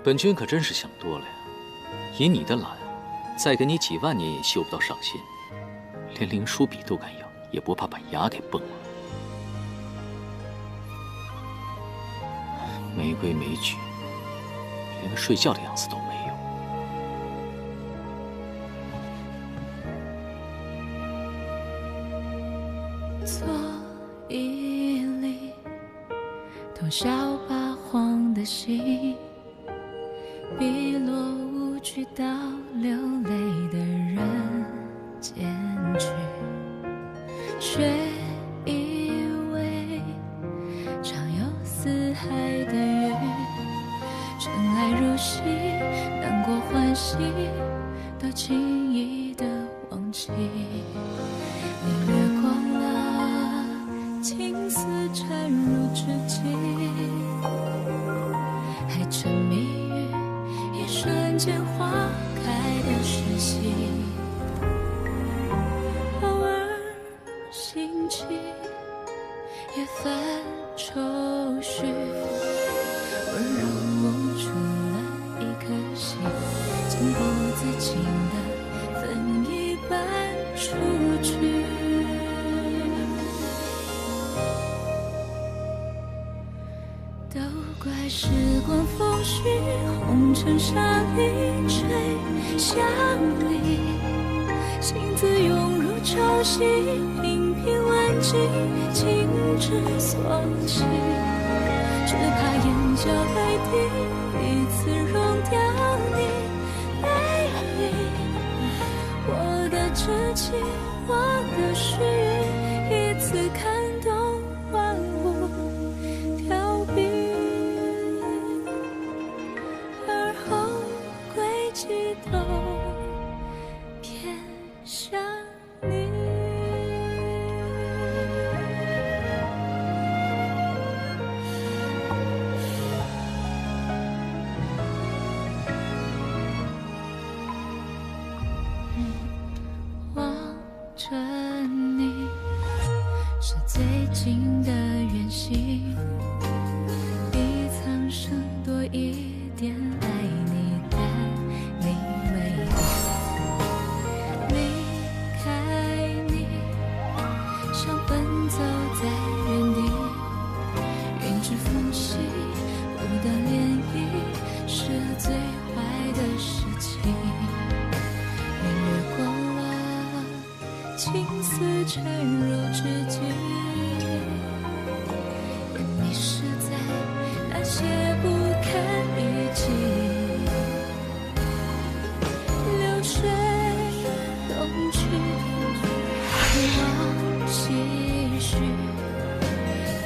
本君可真是想多了呀！以你的懒，再给你几万年也修不到上仙，连灵书笔都敢要，也不怕把牙给崩了。没规没矩，连个睡觉的样子都没有。做一粒通宵八荒的心，碧落无趣到流泪的人间去，却以为常有四海的雨，尘埃如洗，难过欢喜都轻易的忘记。你掠过了青丝缠入指尖，还沉迷于一瞬间花开的时息。偶尔兴起也泛愁绪，温柔蒙住了一颗心，情不自禁的分一半出去。都怪时光风絮，红尘沙里吹向你，心字涌入潮汐，频频万击，情之所起。只怕眼角泪滴，一次溶掉你背影。我的痴情，我的须臾，一次看懂万物凋敝。而后归期都偏向你。望着你，是最近的远行，比苍生多一点爱你，但你为我离开你，像奔走在原地，云之缝隙，不得涟漪，是最坏的事情。年掠过了青丝缠入指尖，也迷失在那些不堪一击。流水东去，一往唏嘘，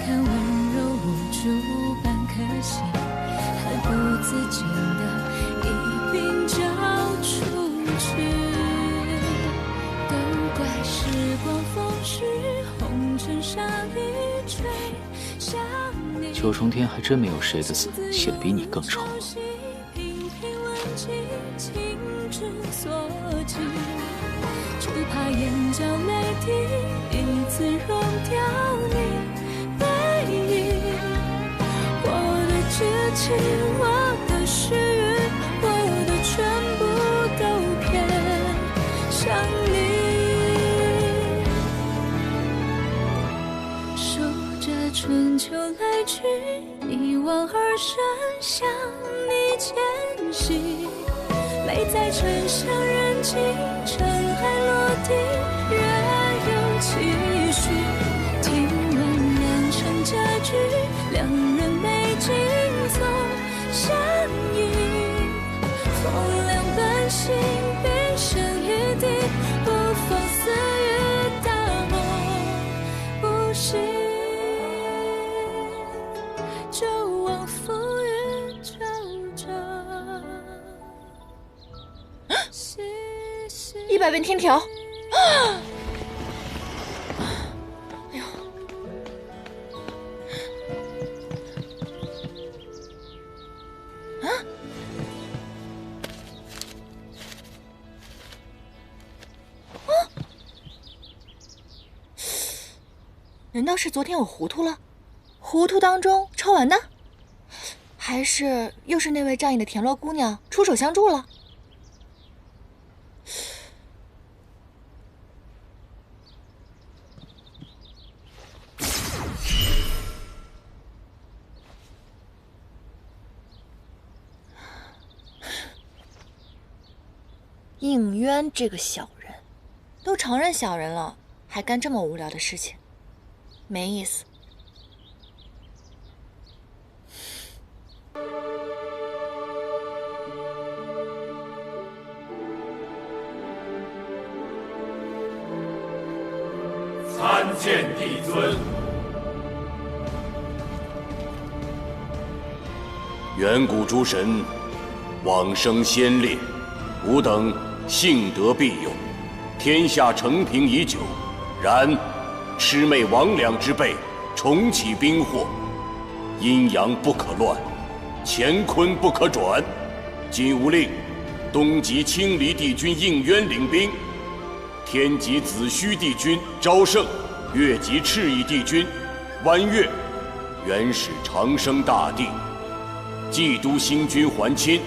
看温柔无助般可惜，还不自禁的一并交出去。都怪时光风絮，红尘沙里吹向你。九重天还真没有谁的字写得比你更丑。频频问起，情之所起，只怕眼角泪滴，一次溶掉你背影。我的痴情，我的须臾，我的全部都偏向你。数着春秋来去，一往而深，向你前行。美在沉香人静，尘埃落定，仍有期许。听闻良辰佳句，两人美景总相依。风凉半醒，冰声一地，不放肆与大梦不息。就往浮云皱皱。100遍天条。哎呦！啊！难道是昨天我糊涂了？糊涂当中抄完的？还是又是那位仗义的田螺姑娘出手相助了？应渊这个小人，都承认小人了，还干这么无聊的事情，没意思。参见帝尊。远古诸神，往生先烈，吾等幸得庇佑，天下承平已久。然魑魅魍魉之辈重启兵祸，阴阳不可乱，乾坤不可转。今吾令东极青离帝君应渊领兵，天极子虚帝君昭圣，越极赤翼帝君弯月，原始长生大帝，冀都星君桓钦，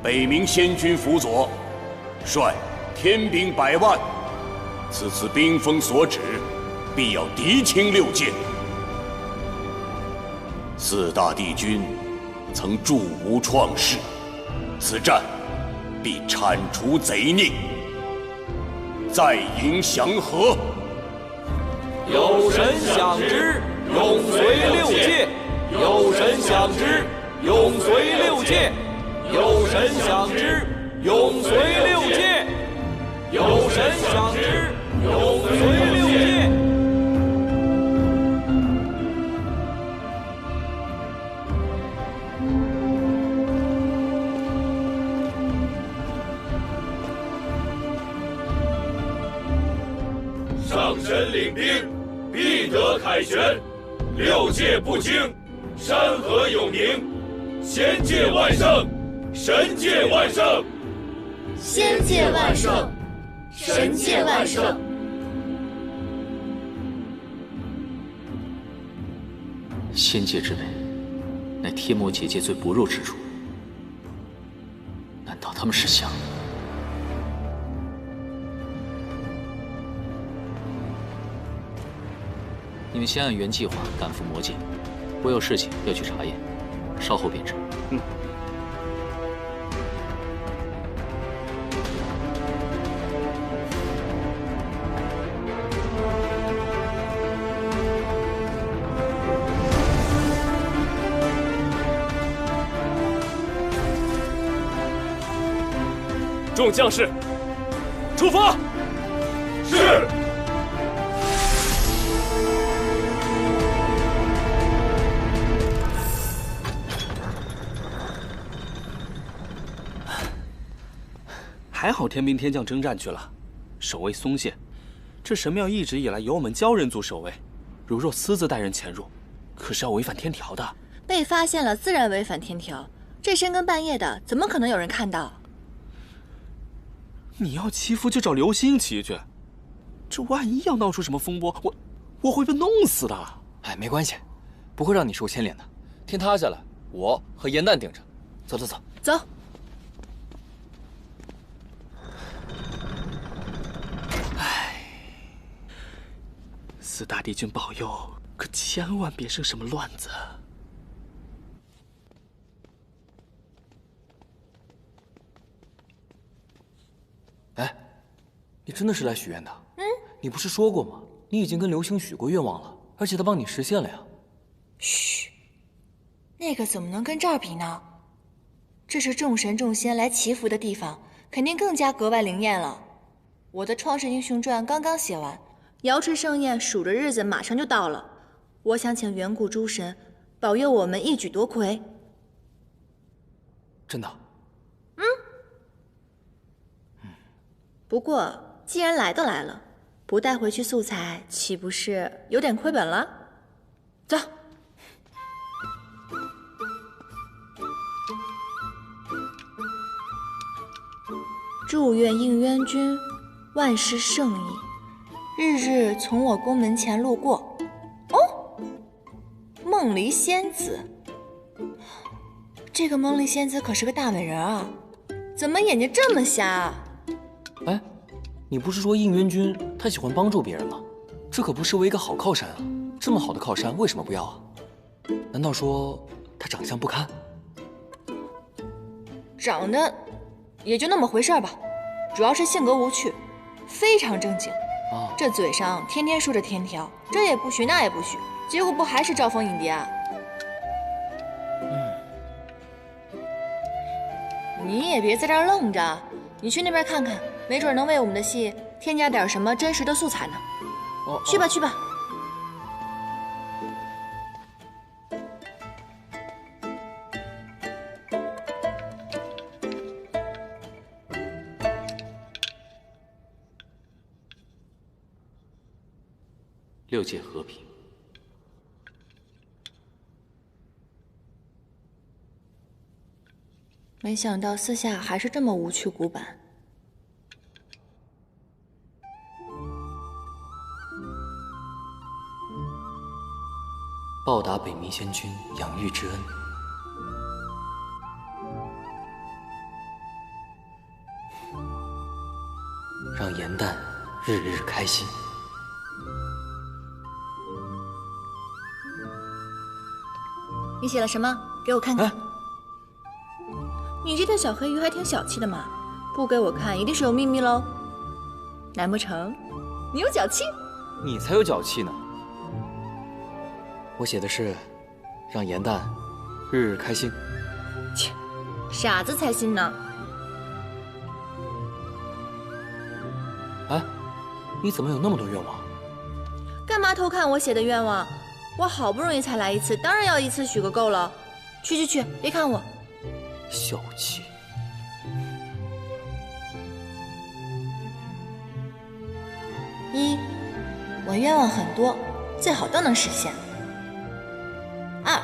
北冥仙君辅佐，率天兵100万。此次兵锋所指，必要敌清6界。4大帝君曾助吾创世，此战必铲除贼佞，再迎祥和。有神享之，永随6界；有神享之，永随6界；有神享之，永随6界；有神享之，永随6界。上神领兵，必得凯旋，6界不惊，山河永宁，仙界万圣，神界万圣。仙界万圣，神界万圣。仙界之辈，乃天魔结界最薄弱之处。难道他们是想？你们先按原计划赶赴魔界，我有事情要去查验，稍后便至。众将士，出发！是。还好天兵天将征战去了，守卫松懈。这神庙一直以来由我们鲛人族守卫，如若私自带人潜入，可是要违反天条的。被发现了，自然违反天条。这深更半夜的，怎么可能有人看到？你要欺负就找流星骑去，这万一要闹出什么风波，我会被弄死的。哎，没关系，不会让你受牵连的。天塌下来，我和严蛋顶着。走走走，走。4大帝君保佑，可千万别生什么乱子。哎，你真的是来许愿的？你不是说过吗？你已经跟流星许过愿望了，而且他帮你实现了呀。嘘，那个怎么能跟这儿比呢？这是众神众仙来祈福的地方，肯定更加格外灵验了。我的《创世英雄传》刚刚写完，瑶池盛宴数着日子马上就到了。我想请远古诸神保佑我们一举夺魁。真的？不过既然来都来了，不带回去素材，岂不是有点亏本了？走。祝愿应渊君万事胜意，日日从我宫门前路过。哦，梦离仙子，这个蒙丽仙子可是个大美人啊，怎么眼睛这么瞎啊？哎，你不是说应元君他喜欢帮助别人吗？这可不失为一个好靠山啊！这么好的靠山为什么不要啊？难道说他长相不堪？长得也就那么回事吧，主要是性格无趣，非常正经。这嘴上天天说着天条，这也不许那也不许，结果不还是招蜂引蝶啊？你也别在这儿愣着，你去那边看看，没准能为我们的戏添加点什么真实的素材呢。去吧去吧。六界和平。没想到私下还是这么无趣古板。报答北冥仙君养育之恩，让颜淡日日开心。你写了什么？给我看看。哎，你这条小黑鱼还挺小气的嘛，不给我看一定是有秘密喽。难不成你有脚气？你才有脚气呢。我写的是让颜淡日日开心。切，傻子才信呢。哎，你怎么有那么多愿望？干嘛偷看我写的愿望？我好不容易才来一次，当然要一次许个够了。去，别看我。小气。一，我愿望很多，最好都能实现。二，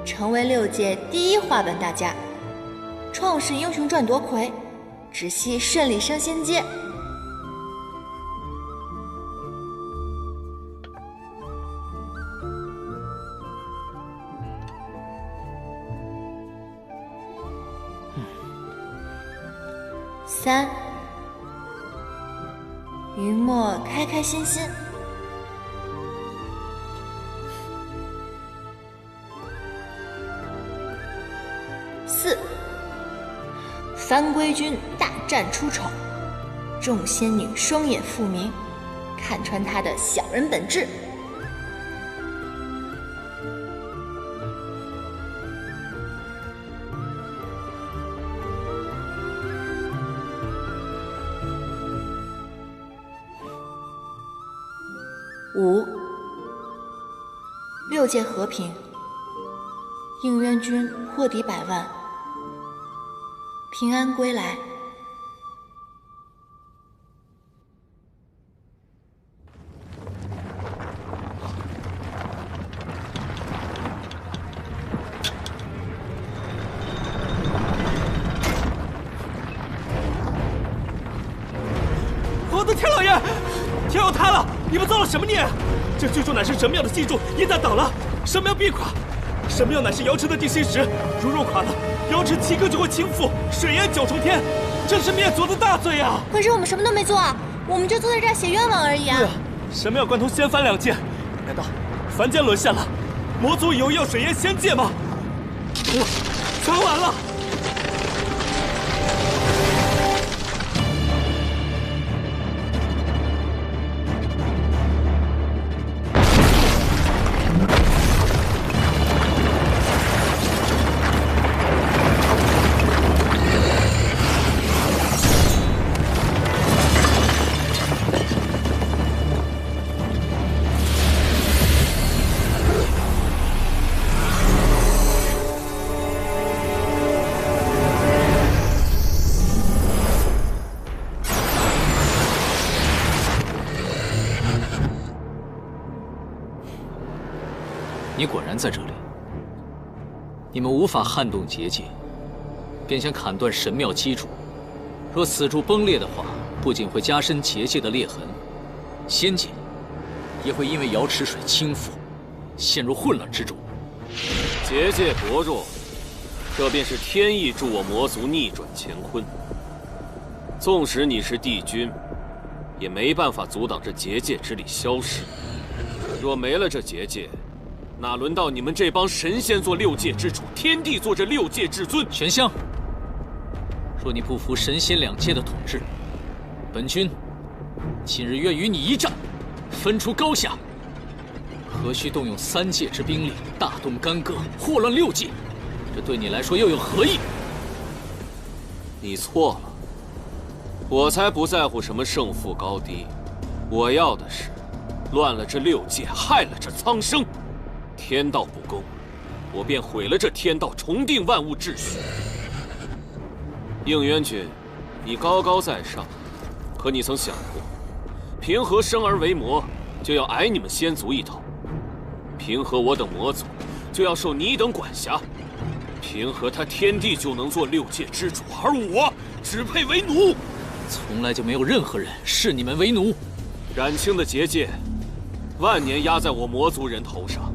成为6届第1话本大家，创世英雄传夺魁，只希顺利升仙阶。3，云墨开开心心。4，番归君大战出丑，众仙女双眼复明，看穿他的小人本质。5，六界和平，应渊君获敌100万，平安归来。我的天老爷，天要塌了！你们造了什么孽？这巨柱乃是神庙的基柱，一旦倒了，神庙必垮。神庙乃是瑶池的地心石，如若垮了，瑶池7个就会倾覆，水淹9重天，这是灭族的大罪啊！可是我们什么都没做啊，我们就坐在这儿写愿望而已啊。对啊，神庙贯通仙凡2界，难道凡间沦陷了？魔族有要水淹仙界吗？全完了！你果然在这里。你们无法撼动结界，便想砍断神庙基柱。若此柱崩裂的话，不仅会加深结界的裂痕，仙界也会因为瑶池水倾覆，陷入混乱之中。结界薄弱，这便是天意助我魔族逆转乾坤。纵使你是帝君，也没办法阻挡这结界之力消失。若没了这结界，哪轮到你们这帮神仙做六界之主，天帝做这六界至尊？玄香，若你不服神仙两界的统治，本君今日愿与你一战，分出高下。何须动用3界之兵力，大动干戈，祸乱6界？这对你来说又有何益？你错了，我才不在乎什么胜负高低，我要的是乱了这6界，害了这苍生。天道不公，我便毁了这天道，重定万物秩序。应元君，你高高在上，可你曾想过，平和生而为魔，就要挨你们仙族一头；平和我等魔族，就要受你等管辖。平和他天帝就能做6界之主，而我只配为奴。从来就没有任何人视你们为奴。冉青的结界，万年压在我魔族人头上，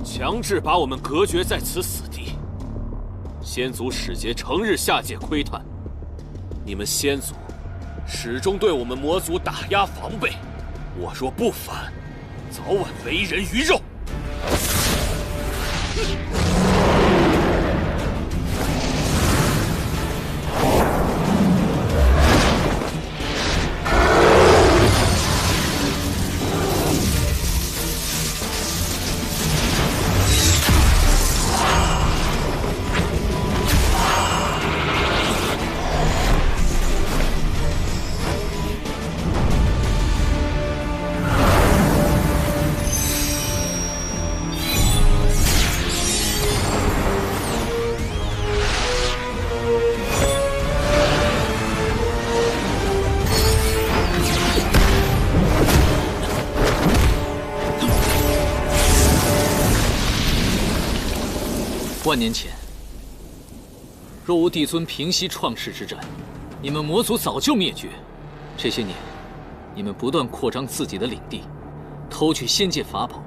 强制把我们隔绝在此死地。仙族使节成日下界窥探，你们仙族始终对我们魔族打压防备。我若不反，早晚为人鱼肉。万年前，若无帝尊平息创世之战，你们魔族早就灭绝。这些年，你们不断扩张自己的领地，偷取仙界法宝。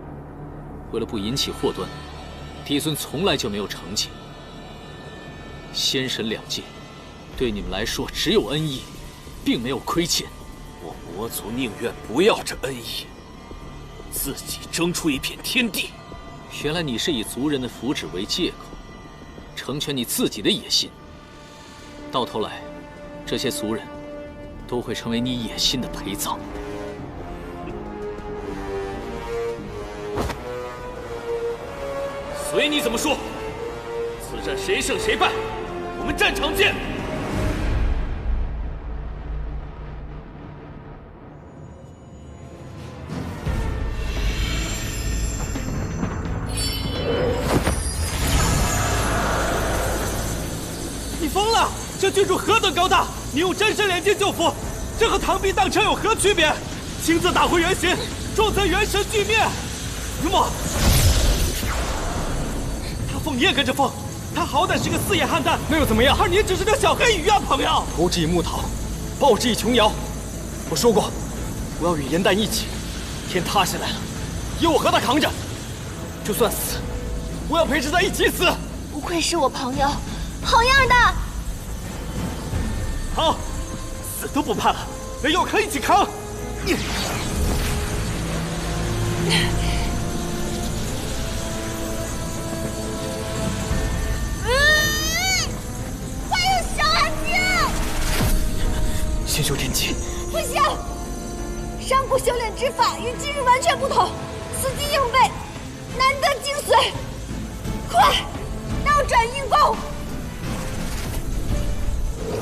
为了不引起祸端，帝尊从来就没有惩戒。仙神两界，对你们来说只有恩义，并没有亏欠。我魔族宁愿不要这恩义，自己争出一片天地。原来你是以族人的福祉为借口，成全你自己的野心。到头来，这些族人都会成为你野心的陪葬。随你怎么说。此战谁胜谁败，我们战场见。这郡主何等高大！你用真身炼金救父，这和螳臂当车有何区别？亲自打回原形，重则元神俱灭。如墨，他凤你也跟着凤，他好歹是个4眼汉丹，那又怎么样？而你只是条小黑鱼啊，朋友！投之以木桃，报之以琼瑶。我说过，我要与颜淡一起。天塌下来了，由我和他扛着。就算死，我要陪着他一起死。不愧是我朋友，好样的！好，死都不怕了，连药坑一起扛！还有小安静！先修天机。不行，上古修炼之法与今日完全不同，死记硬背，难得精髓。快，倒转运功！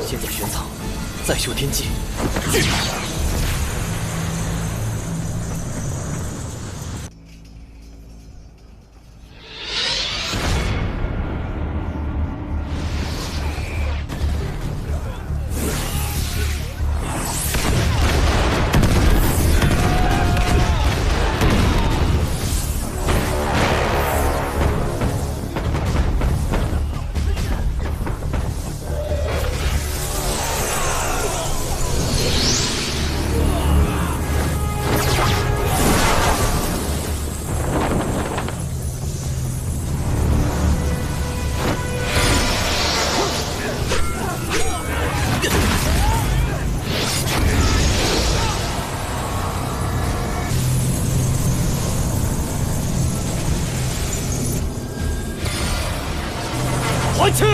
先在玄藏，再修天机。还去！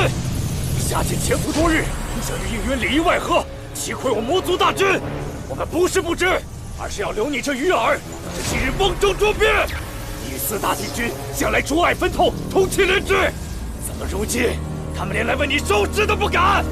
夏桀潜伏多日，想与应元里应外合，击溃我魔族大军。我们不是不知，而是要留你这鱼饵，这今日瓮中捉鳖。你4大禁军向来竹爱分透，同气连枝，怎么如今他们连来为你收尸都不敢？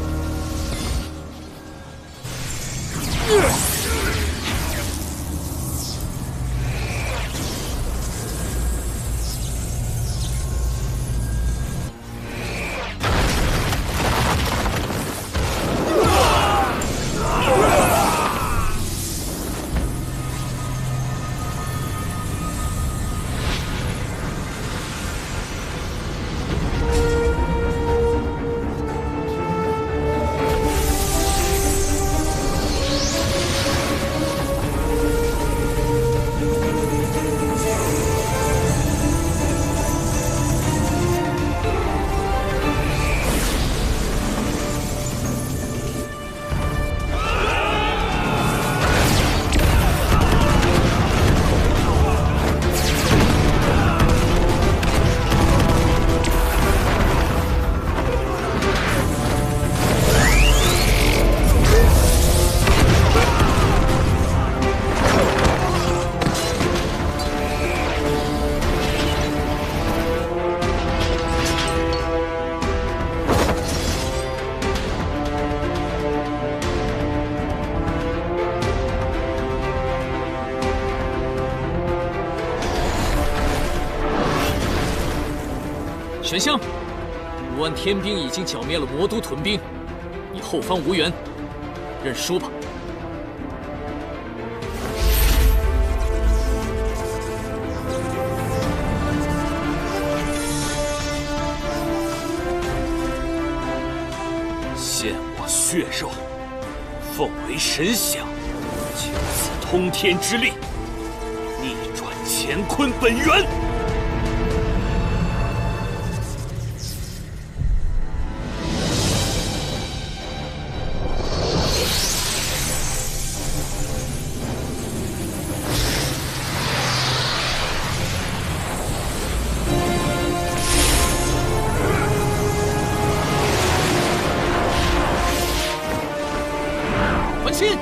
玄香，5万天兵已经剿灭了魔都屯兵，你后方无援，认输吧。献我血肉，奉为神享，就此通天之力，逆转乾坤本源。亲！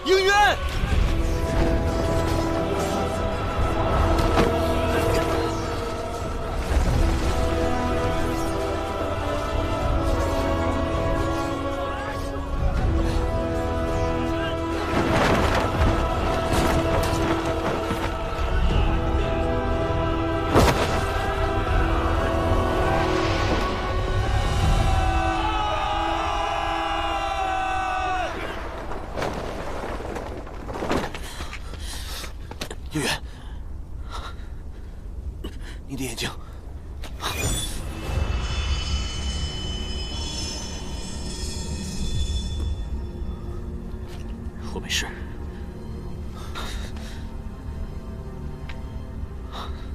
应渊！应渊，你的眼睛。 我没事，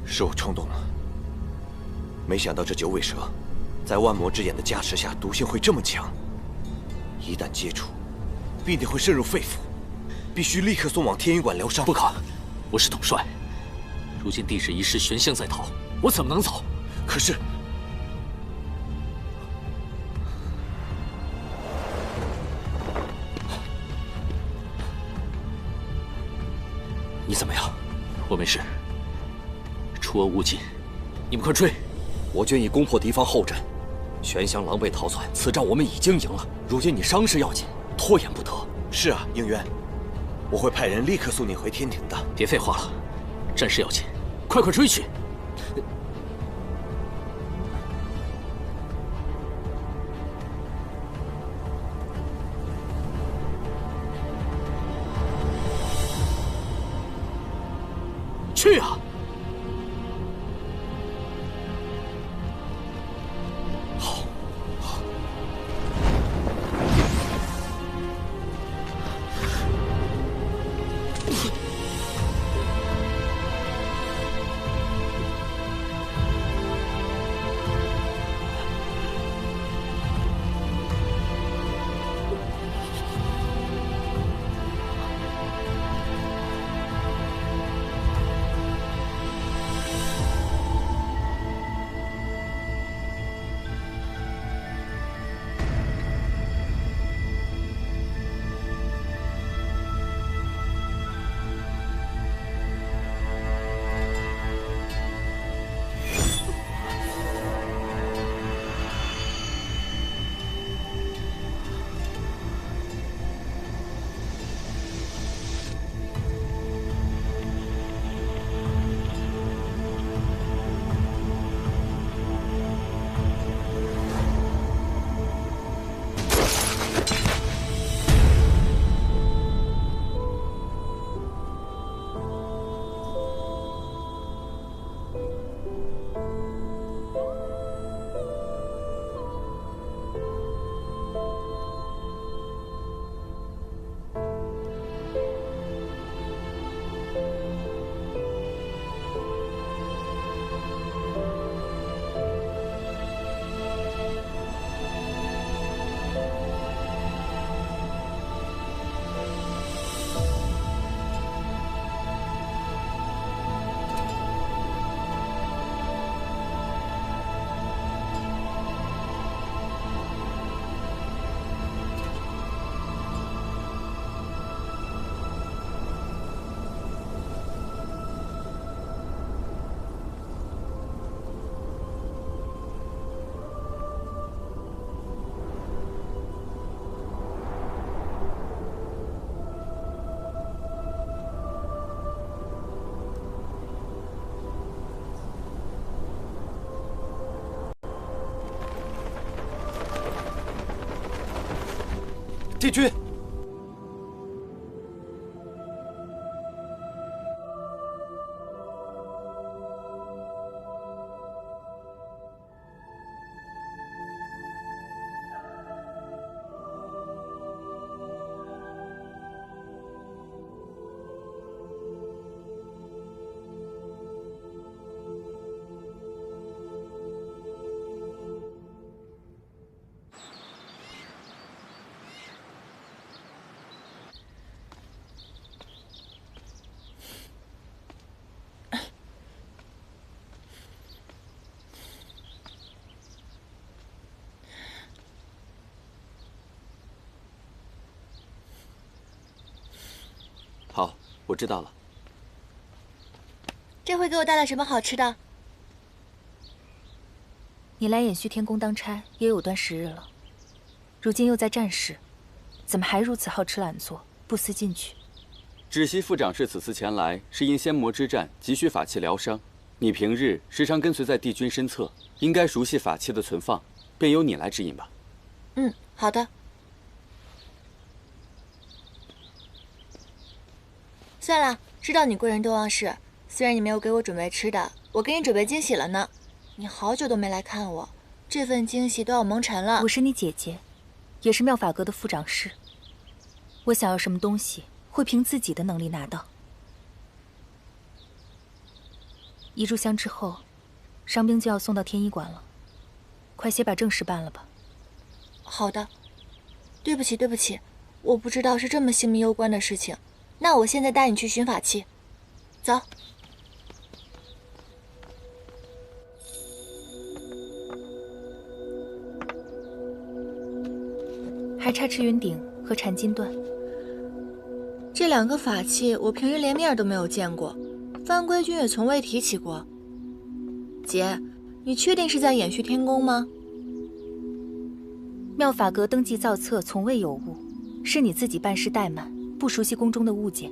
是我冲动了。没想到这九尾蛇，在万魔之眼的加持下，毒性会这么强。一旦接触，必定会渗入肺腑，必须立刻送往天云馆疗伤。不可，我是统帅。如今帝旨一事，玄香在逃，我怎么能走？可是，你怎么样？我没事。出恶勿尽，你们快追！我军已攻破敌方后阵，玄香狼狈逃窜，此战我们已经赢了。如今你伤势要紧，拖延不得。是啊，应渊，我会派人立刻送你回天庭的。别废话了，战事要紧，快追去！去啊！好，好。帝君，好，我知道了。这回给我带了什么好吃的？你来偃虚天宫当差也有段时日了，如今又在战事，怎么还如此好吃懒做，不思进取？知悉副长是此次前来，是因仙魔之战急需法器疗伤。你平日时常跟随在帝君身侧，应该熟悉法器的存放，便由你来指引吧。嗯，好的。算了，知道你贵人多忘事。虽然你没有给我准备吃的，我给你准备惊喜了呢。你好久都没来看我，这份惊喜都要蒙尘了。我是你姐姐，也是妙法阁的副掌事。我想要什么东西，会凭自己的能力拿到。一炷香之后，伤兵就要送到天医馆了，快些把正事办了吧。好的。对不起，对不起，我不知道是这么性命攸关的事情。那我现在带你去寻法器，走。还差赤云鼎和缠金断。这两个法器我平日连面都没有见过，番规君也从未提起过。姐，你确定是在偃虚天宫吗？妙法阁登记造册从未有误，是你自己办事怠慢，不熟悉宫中的物件。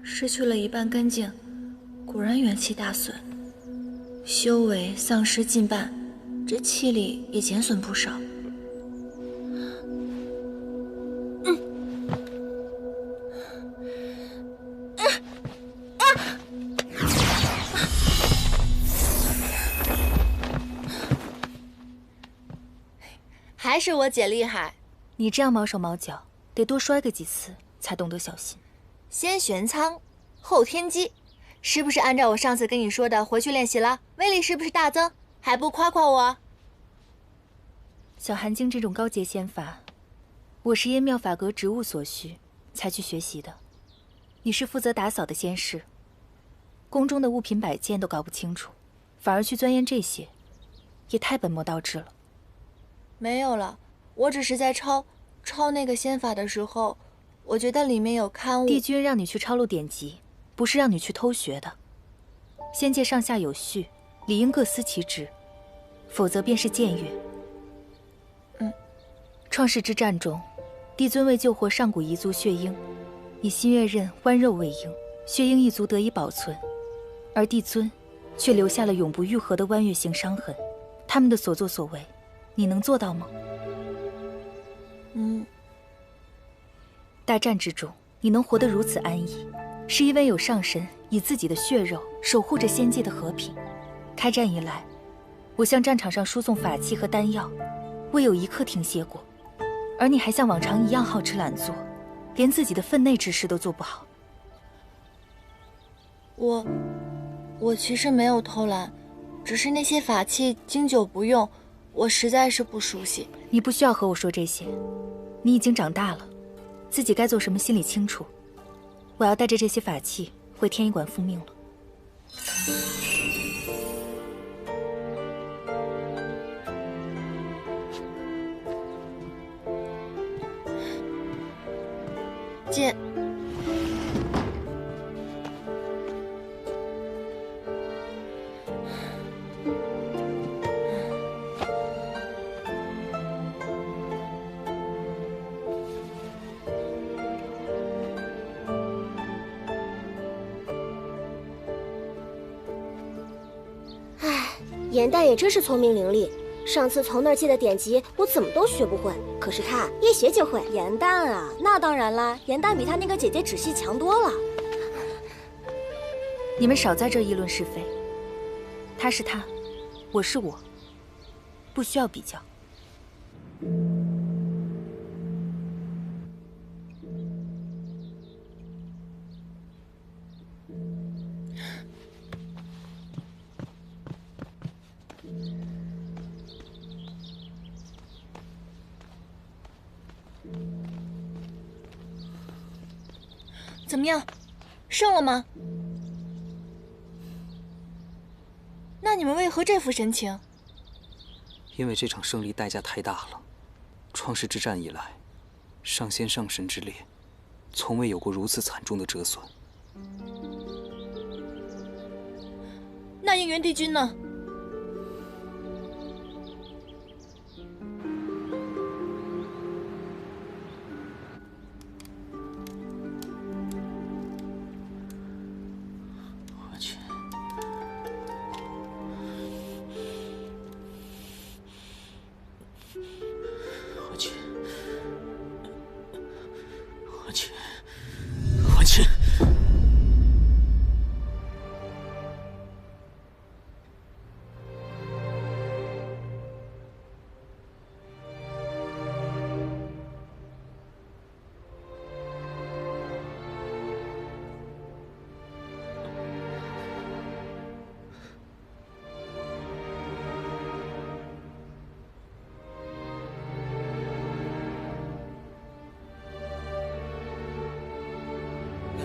失去了一半根茎，果然元气大损，修为丧失近半，这气力也减损不少。还是我姐厉害。你这样毛手毛脚，得多摔个几次才懂得小心。先玄仓，后天机，是不是按照我上次跟你说的回去练习了？威力是不是大增？还不夸夸我？小寒经这种高阶仙法，我是因妙法阁职务所需才去学习的。你是负责打扫的仙士，宫中的物品摆件都搞不清楚，反而去钻研这些，也太本末倒置了。没有了，我只是在抄那个仙法的时候，我觉得里面有刊物。帝君让你去抄录典籍，不是让你去偷学的。仙界上下有序，理应各司其职，否则便是僭越。创世之战中，帝尊为救活上古遗族血鹰，以新月刃剜肉喂鹰，血鹰一族得以保存，而帝尊却留下了永不愈合的剜月形伤痕。他们的所作所为，你能做到吗？大战之中，你能活得如此安逸，是因为有上神以自己的血肉守护着仙界的和平。开战以来，我向战场上输送法器和丹药，未有一刻停歇过。而你还像往常一样好吃懒做，连自己的分内之事都做不好。我其实没有偷懒，只是那些法器经久不用，我实在是不熟悉。你不需要和我说这些，你已经长大了，自己该做什么心里清楚。我要带着这些法器回天医馆复命了。姐，颜淡也真是聪明伶俐，上次从那儿借的典籍我怎么都学不会，可是他一学就会。颜淡啊，那当然啦，颜淡比他那个姐姐芷溪强多了。你们少在这议论是非，他是他，我是我，不需要比较。怎么样，胜了吗？那你们为何这副神情？因为这场胜利代价太大了。创世之战以来，上仙上神之列，从未有过如此惨重的折损。那应元帝君呢？我去！我去！我去！我去！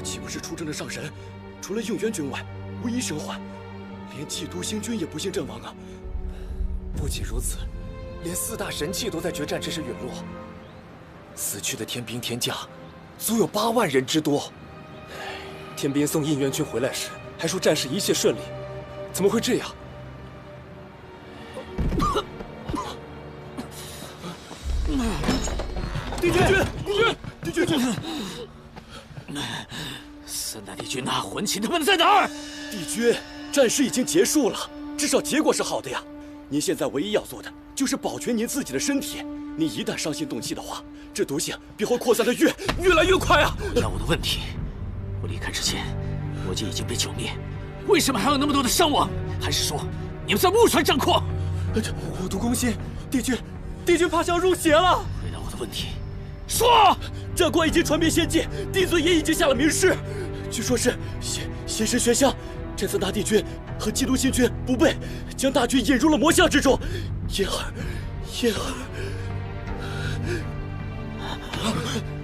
岂不是出征的上神，除了应元君外，无一生还？连祭都星君也不幸阵亡啊！不仅如此，连4大神器都在决战之时陨落。死去的天兵天将，足有8万人之多。天兵送应元君回来时，还说战事一切顺利，怎么会这样？帝君！3大帝君呐，魂琴他们在哪儿？帝君，战事已经结束了，至少结果是好的呀。您现在唯一要做的就是保全您自己的身体。您一旦伤心动气的话，这毒性必会扩散的越来越快啊！回答我的问题。我离开之前，魔界已经被剿灭，为什么还有那么多的伤亡？还是说你们在目传战况？虎毒攻心，帝君怕是要入邪了。回答我的问题，说！战况已经传遍仙界，帝尊也已经下了明示，据说是邪神玄香，这3大帝君和基督星君不备，将大军引入了魔像之中。因而，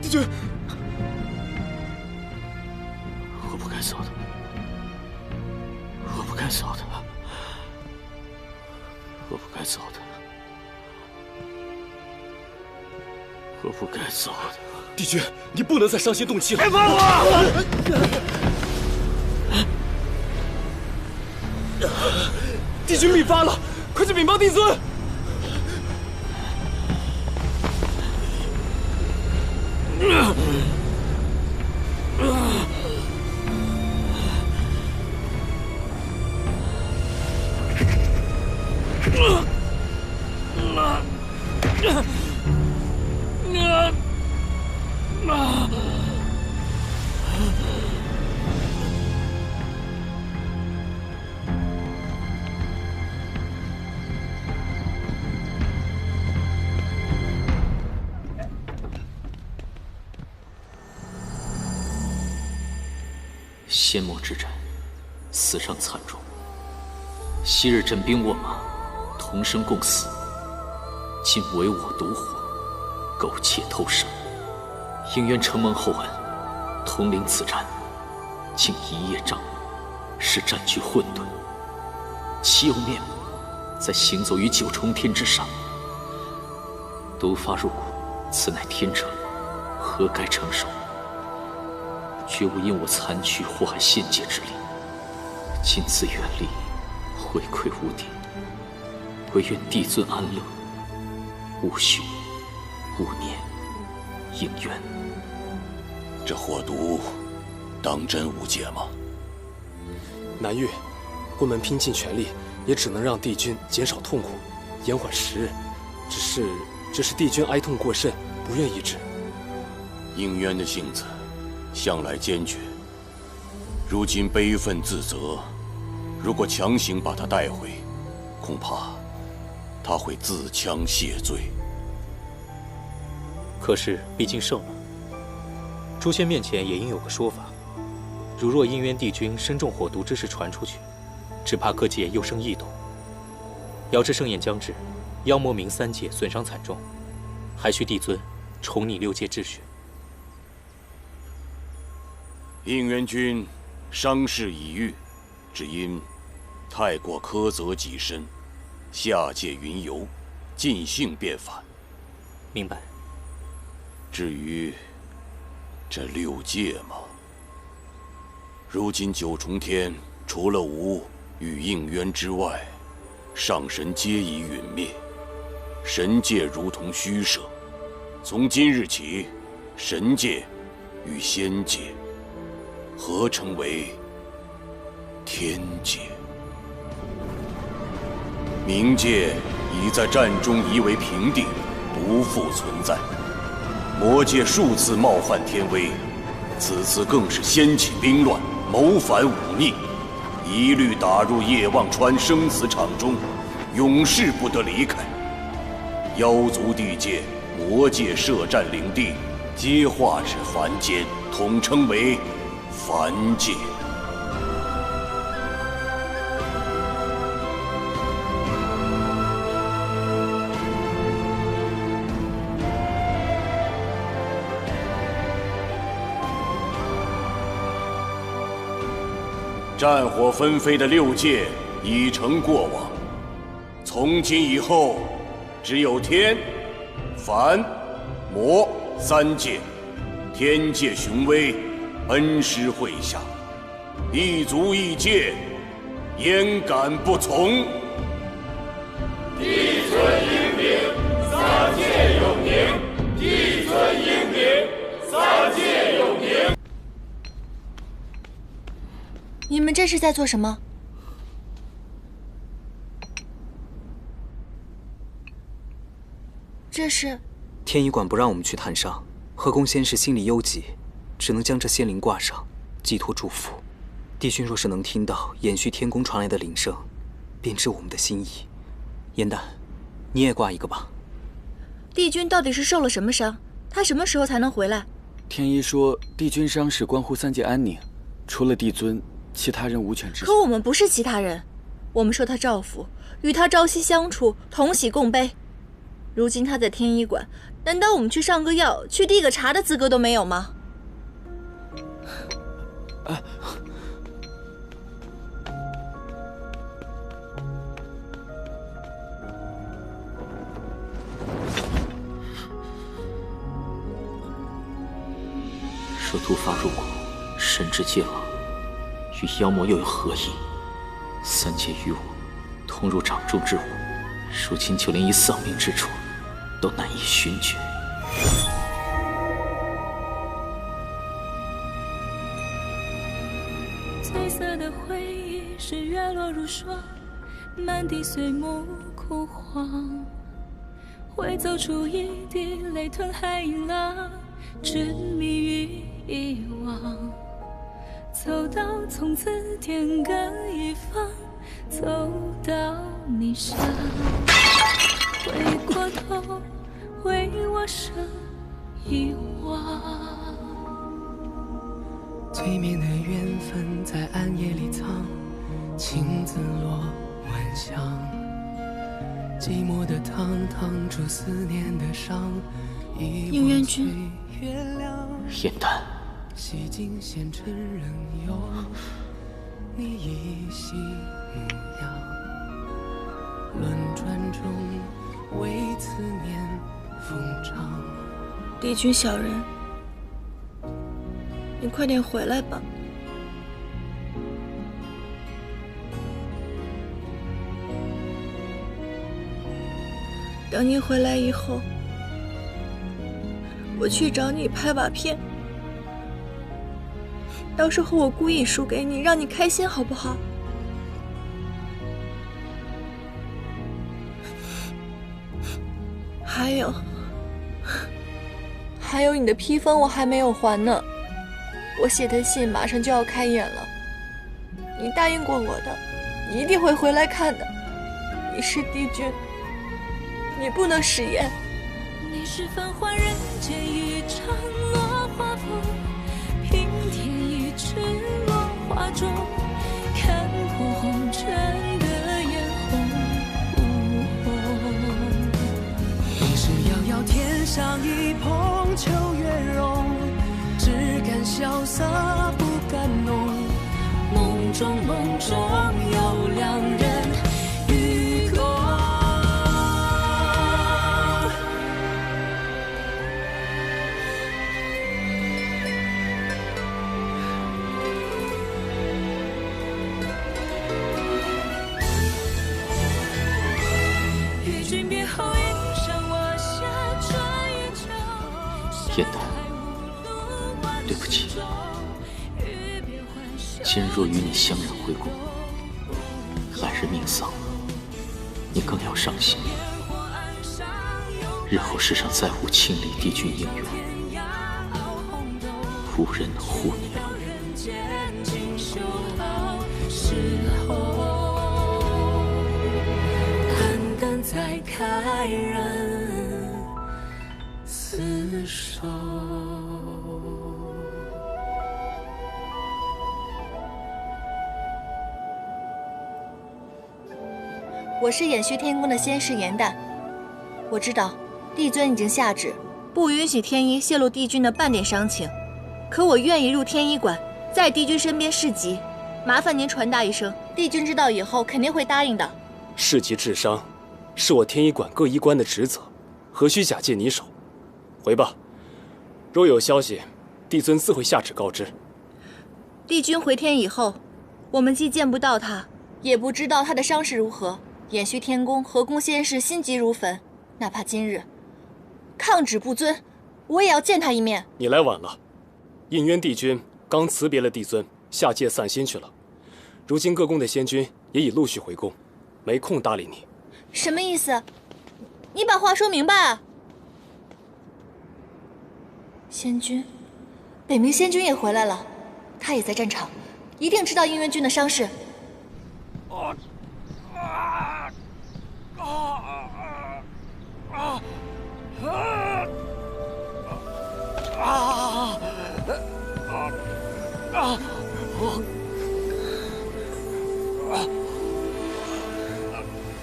帝君，我不该走的，我不该走的，我不该走的，我不该走的。帝君，你不能再伤心动气了！别放我！帝君秘发了，快去禀报帝尊！仙魔之战，死伤惨重。昔日枕兵卧马，同生共死，今唯我独活，苟且偷生。应元承蒙厚恩，统领此战，竟一叶障目，使战局混沌。岂有面目再行走于9重天之上？毒发入骨，此乃天惩，何该承受？绝无因我残躯祸害仙界之理。今自远离，回馈无敌，唯愿帝尊安乐，无凶无念，应元。这火毒，当真无解吗？南岳，我们拼尽全力，也只能让帝君减少痛苦，延缓时日。只是帝君哀痛过甚，不愿医治。应渊的性子向来坚决，如今悲愤自责，如果强行把他带回，恐怕他会自戕谢罪。可是毕竟胜了，诛仙面前也应有个说法。如若应渊帝君身中火毒之事传出去，只怕各界又生异动。遥知盛宴将至，妖魔冥3界损伤惨重，还需帝尊重拟6界秩序。应元君伤势已愈，只因太过苛责己身，下界云游，尽兴变返。明白。至于这6界嘛，如今9重天除了吾与应渊之外，上神皆已陨灭，神界如同虚设。从今日起，神界与仙界合成为天界。冥界已在战中夷为平地，不复存在。魔界数次冒犯天威，此次更是掀起兵乱，谋反忤逆，一律打入叶望川生死场中，永世不得离开。妖族地界、魔界设战领地，皆化至凡间，统称为凡界。战火纷飞的6界已成过往，从今以后，只有天、凡、魔3界。天界雄威，恩师麾下，一族一界，焉敢不从？地存英明，3界有名；地存英明，3界有名。你们这是在做什么？这是天医馆不让我们去探伤，河宫仙士心里忧急，只能将这仙灵挂上，寄托祝福。帝君若是能听到延续天宫传来的铃声，便知我们的心意。颜丹，你也挂一个吧。帝君到底是受了什么伤？他什么时候才能回来？天医说，帝君伤势关乎3界安宁，除了帝尊，其他人无权知晓。可我们不是其他人，我们受他照拂，与他朝夕相处，同喜共悲。如今他在天医馆，难道我们去上个药、去递个茶的资格都没有吗？若毒发入骨，神智皆亡，与妖魔又有何异？3界于我，同入掌中之物，如今就连一丧命之处都难以寻觉。褪色的回忆是月落如霜，满地碎木枯黄，会走出一滴泪吞海银浪，执迷于遗忘。走到从此天各一方，走到你乡，回过头为我生遗忘。催眠的缘分在暗夜里藏，青子落晚香，寂寞的汤烫出思念的伤。应元君，颜丹，洗尽纤尘仍有你依稀模样，轮转中为思念疯长。帝君小人，你快点回来吧。等你回来以后，我去找你拍把片，到时候我故意输给你，让你开心，好不好？还有你的披风我还没有还呢，我写的信马上就要开演了，你答应过我的，你一定会回来看的。你是帝君，你不能食言。你是繁华人间一场落花风，平添一池落花中，看破红尘的眼红。你是遥遥天上一捧秋月容，只感萧瑟不中梦中有两人与共。与君别后，一路上我下春与秋。燕丹，对不起，今日若与你相认回宫，来日命丧了，你更要伤心。日后世上再无亲历帝君应援，无人能护你了。暗淡才开人厮守。我是延续天宫的仙师颜淡，我知道帝尊已经下旨，不允许天一泄露帝君的半点伤情，可我愿意入天一馆，在帝君身边侍疾，麻烦您传达一声，帝君知道以后肯定会答应的。侍疾治伤，是我天一馆各医官的职责，何须假借你手？回吧，若有消息，帝尊自会下旨告知。帝君回天以后，我们既见不到他，也不知道他的伤势如何。延续天宫和宫仙士心急如焚，哪怕今日抗旨不遵，我也要见他一面。你来晚了，印渊帝君刚辞别了帝尊，下界散心去了。如今各宫的仙君也已陆续回宫，没空搭理你。什么意思？你把话说明白啊！仙君，北冥仙君也回来了，他也在战场，一定知道印渊君的伤势。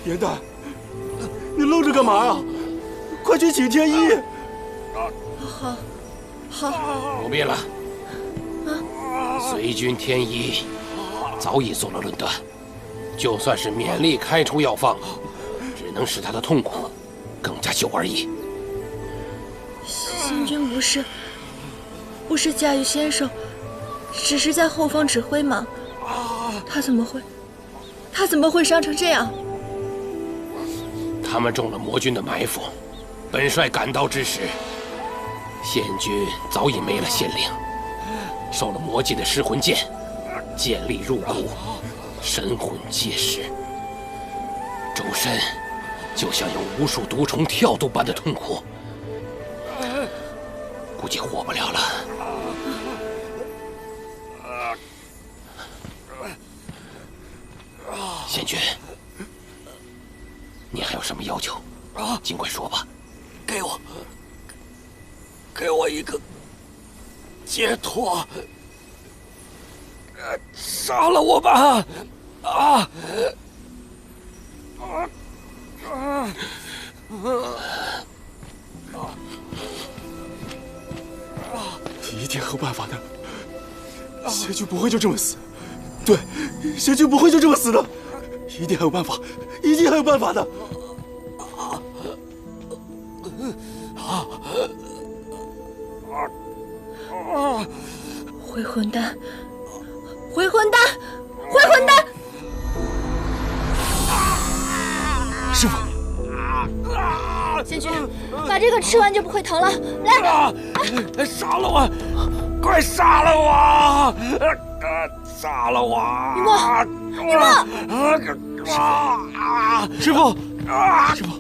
颜淡，你愣着干嘛呀？快去请天一！好，不必了。随军天一早已做了论断，就算是勉力开出药方，只能使他的痛苦更加久而已。仙君不是驾驭先手，只是在后方指挥吗？他怎么会伤成这样？他们中了魔军的埋伏，本帅赶到之时，仙君早已没了仙灵，受了魔界的失魂剑，剑力入骨，神魂皆失，周身就像有无数毒虫跳动般的痛苦，估计活不了了。仙君，你还有什么要求？尽管说吧。给我一个解脱，杀了我吧！一定还有办法的，仙君不会就这么死。对，仙君不会就这么死的，一定还有办法，一定还有办法的。回魂丹，回魂丹，回魂丹！师傅，仙君，把这个吃完就不会疼了。来，杀了我！快杀了我！杀了我！雨墨，师傅，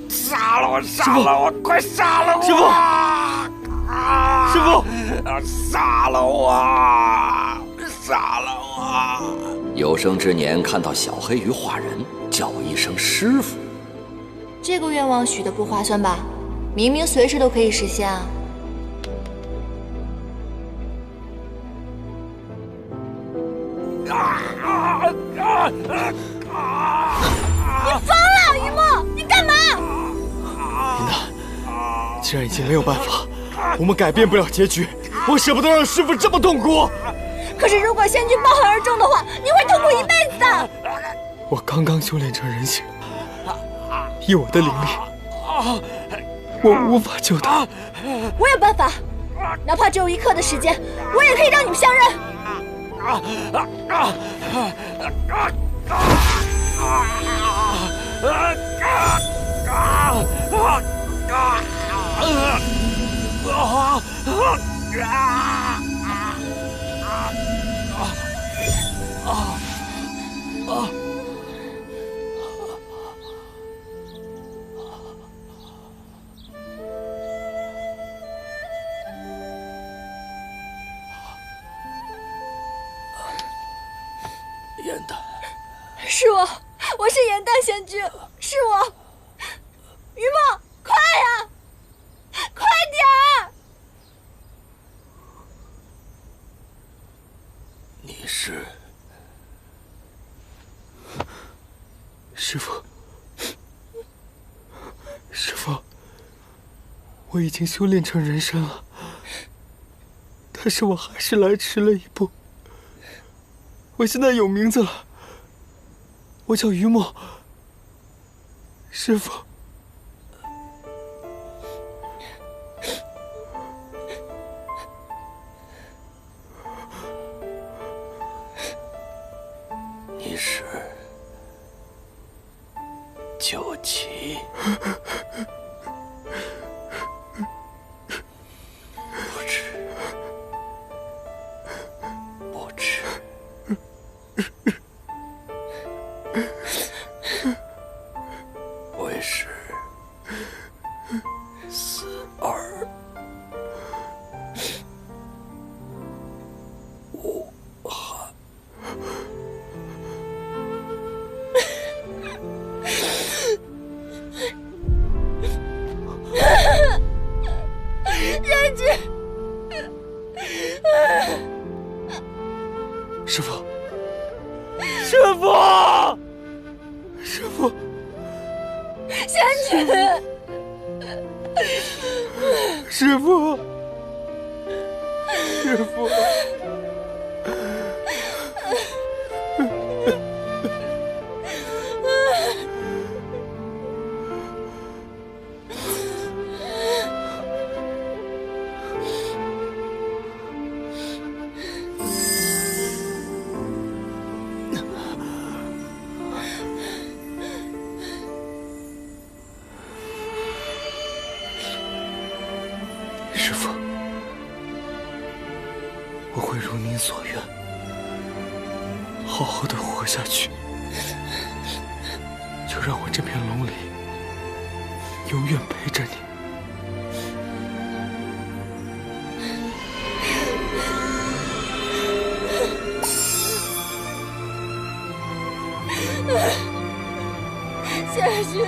杀了我！杀了我！快杀了我！师傅，杀了我！杀了我！有生之年看到小黑鱼化人，叫我一声师傅。这个愿望许的不划算吧？明明随时都可以实现啊！你疯了，雨墨！你干嘛？林丹，既然已经没有办法，我们改变不了结局，我舍不得让师傅这么痛苦。可是如果仙君抱憾而终的话，你会痛苦一辈子的。我刚刚修炼成人形，以我的灵力，我无法救他。我有办法，哪怕只有1刻的时间，我也可以让你们相认。颜淡，是我是颜淡仙君，是我。于梦，快呀，快点儿！你是师父，师父，我已经修炼成人身了，但是我还是来迟了一步。我现在有名字了，我叫于墨。师父，你是九旗。不知，不知。为是死而无憾。仙君，师父，师父，师父，仙君，师父，师父。师父，我会如您所愿，好好的活下去。就让我这片龙里永远陪着你。仙君。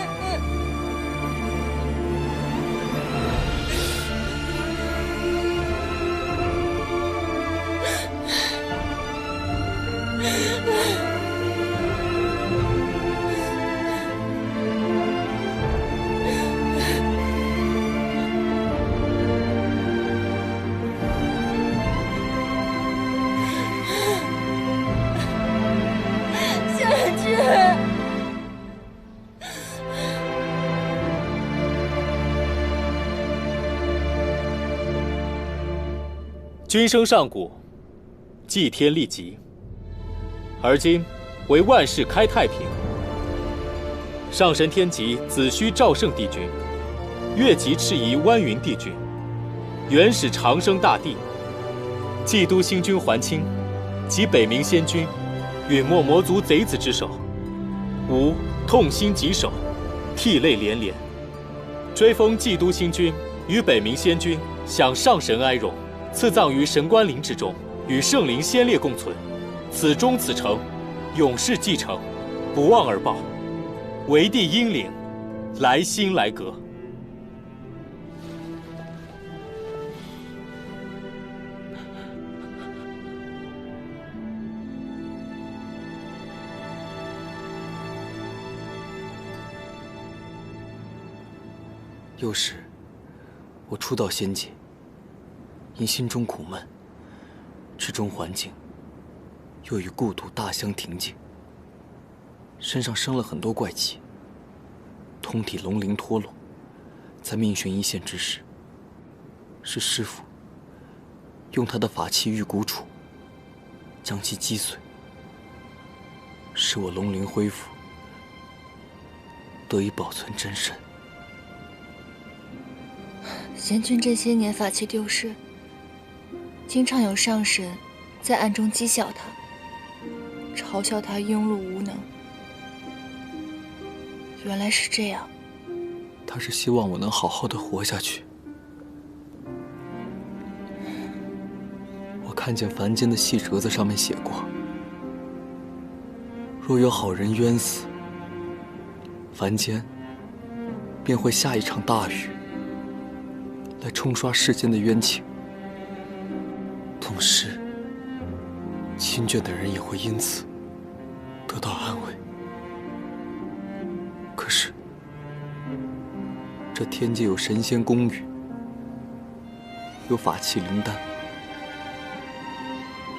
君生上古，祭天立极，而今为万世开太平。上神天极子虚赵胜帝君，越级赤夷湾云帝君，元始长生大帝，冀都星君桓清及北冥仙君，允没魔族贼子之手，吾痛心疾首，涕泪连连。追封冀都星君与北冥仙君，享上神哀荣。赐葬于神官陵之中，与圣灵先烈共存。此忠此诚，永世继承，不忘而报。为帝英灵，来心来阁。幼时，我初到仙界。因心中苦闷，至终还境，又与故土大相庭径，身上生了很多怪疾，通体龙鳞脱落。在命悬一线之时，是师父用他的法器玉骨杵将其击碎，使我龙鳞恢复，得以保存真身。贤君这些年法器丢失，经常有上神在暗中讥笑他，嘲笑他庸碌无能。原来是这样。他是希望我能好好的活下去。我看见凡间的细折子上面写过，若有好人冤死，凡间便会下一场大雨，来冲刷世间的冤情。同时，亲眷的人也会因此得到安慰。可是，这天界有神仙宫宇，有法器灵丹，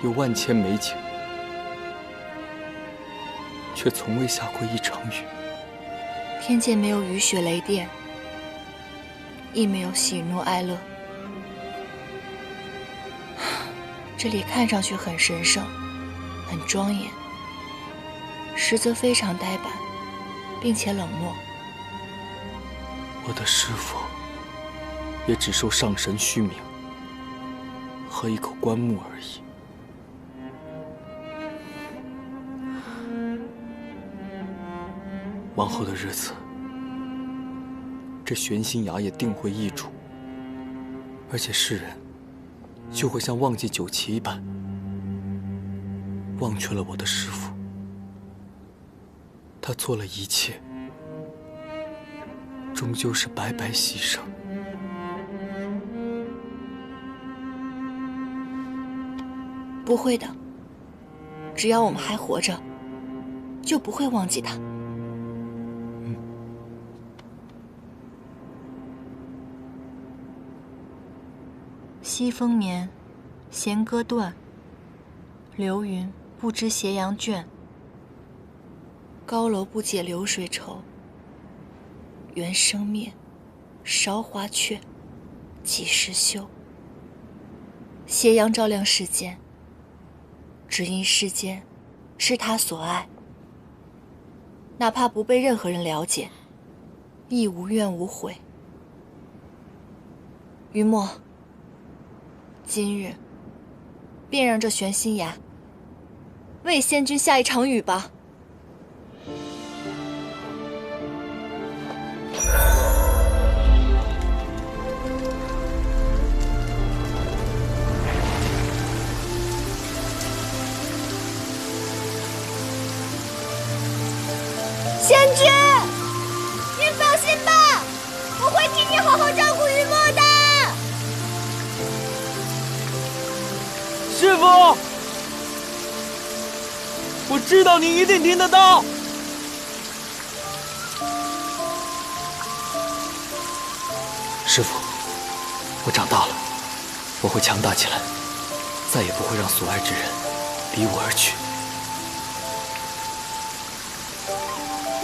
有万千美景，却从未下过一场雨。天界没有雨雪雷电，亦没有喜怒哀乐。这里看上去很神圣，很庄严，实则非常呆板，并且冷漠。我的师父也只受上神虚名和一口棺木而已。往后的日子，这玄心崖也定会易主，而且世人就会像忘记酒旗一般，忘却了我的师父。他做了一切，终究是白白牺牲。不会的，只要我们还活着，就不会忘记他。西风眠，弦歌断。流云不知斜阳倦。高楼不解流水愁。缘生灭，韶华却，几时休？斜阳照亮世间，只因世间是他所爱。哪怕不被任何人了解，亦无怨无悔。于墨，今日便让这玄心崖为仙君下一场雨吧。仙君，您放心吧，我会替你好好照顾于墨的。师父，我知道你一定听得到。师父，我长大了，我会强大起来，再也不会让所爱之人离我而去。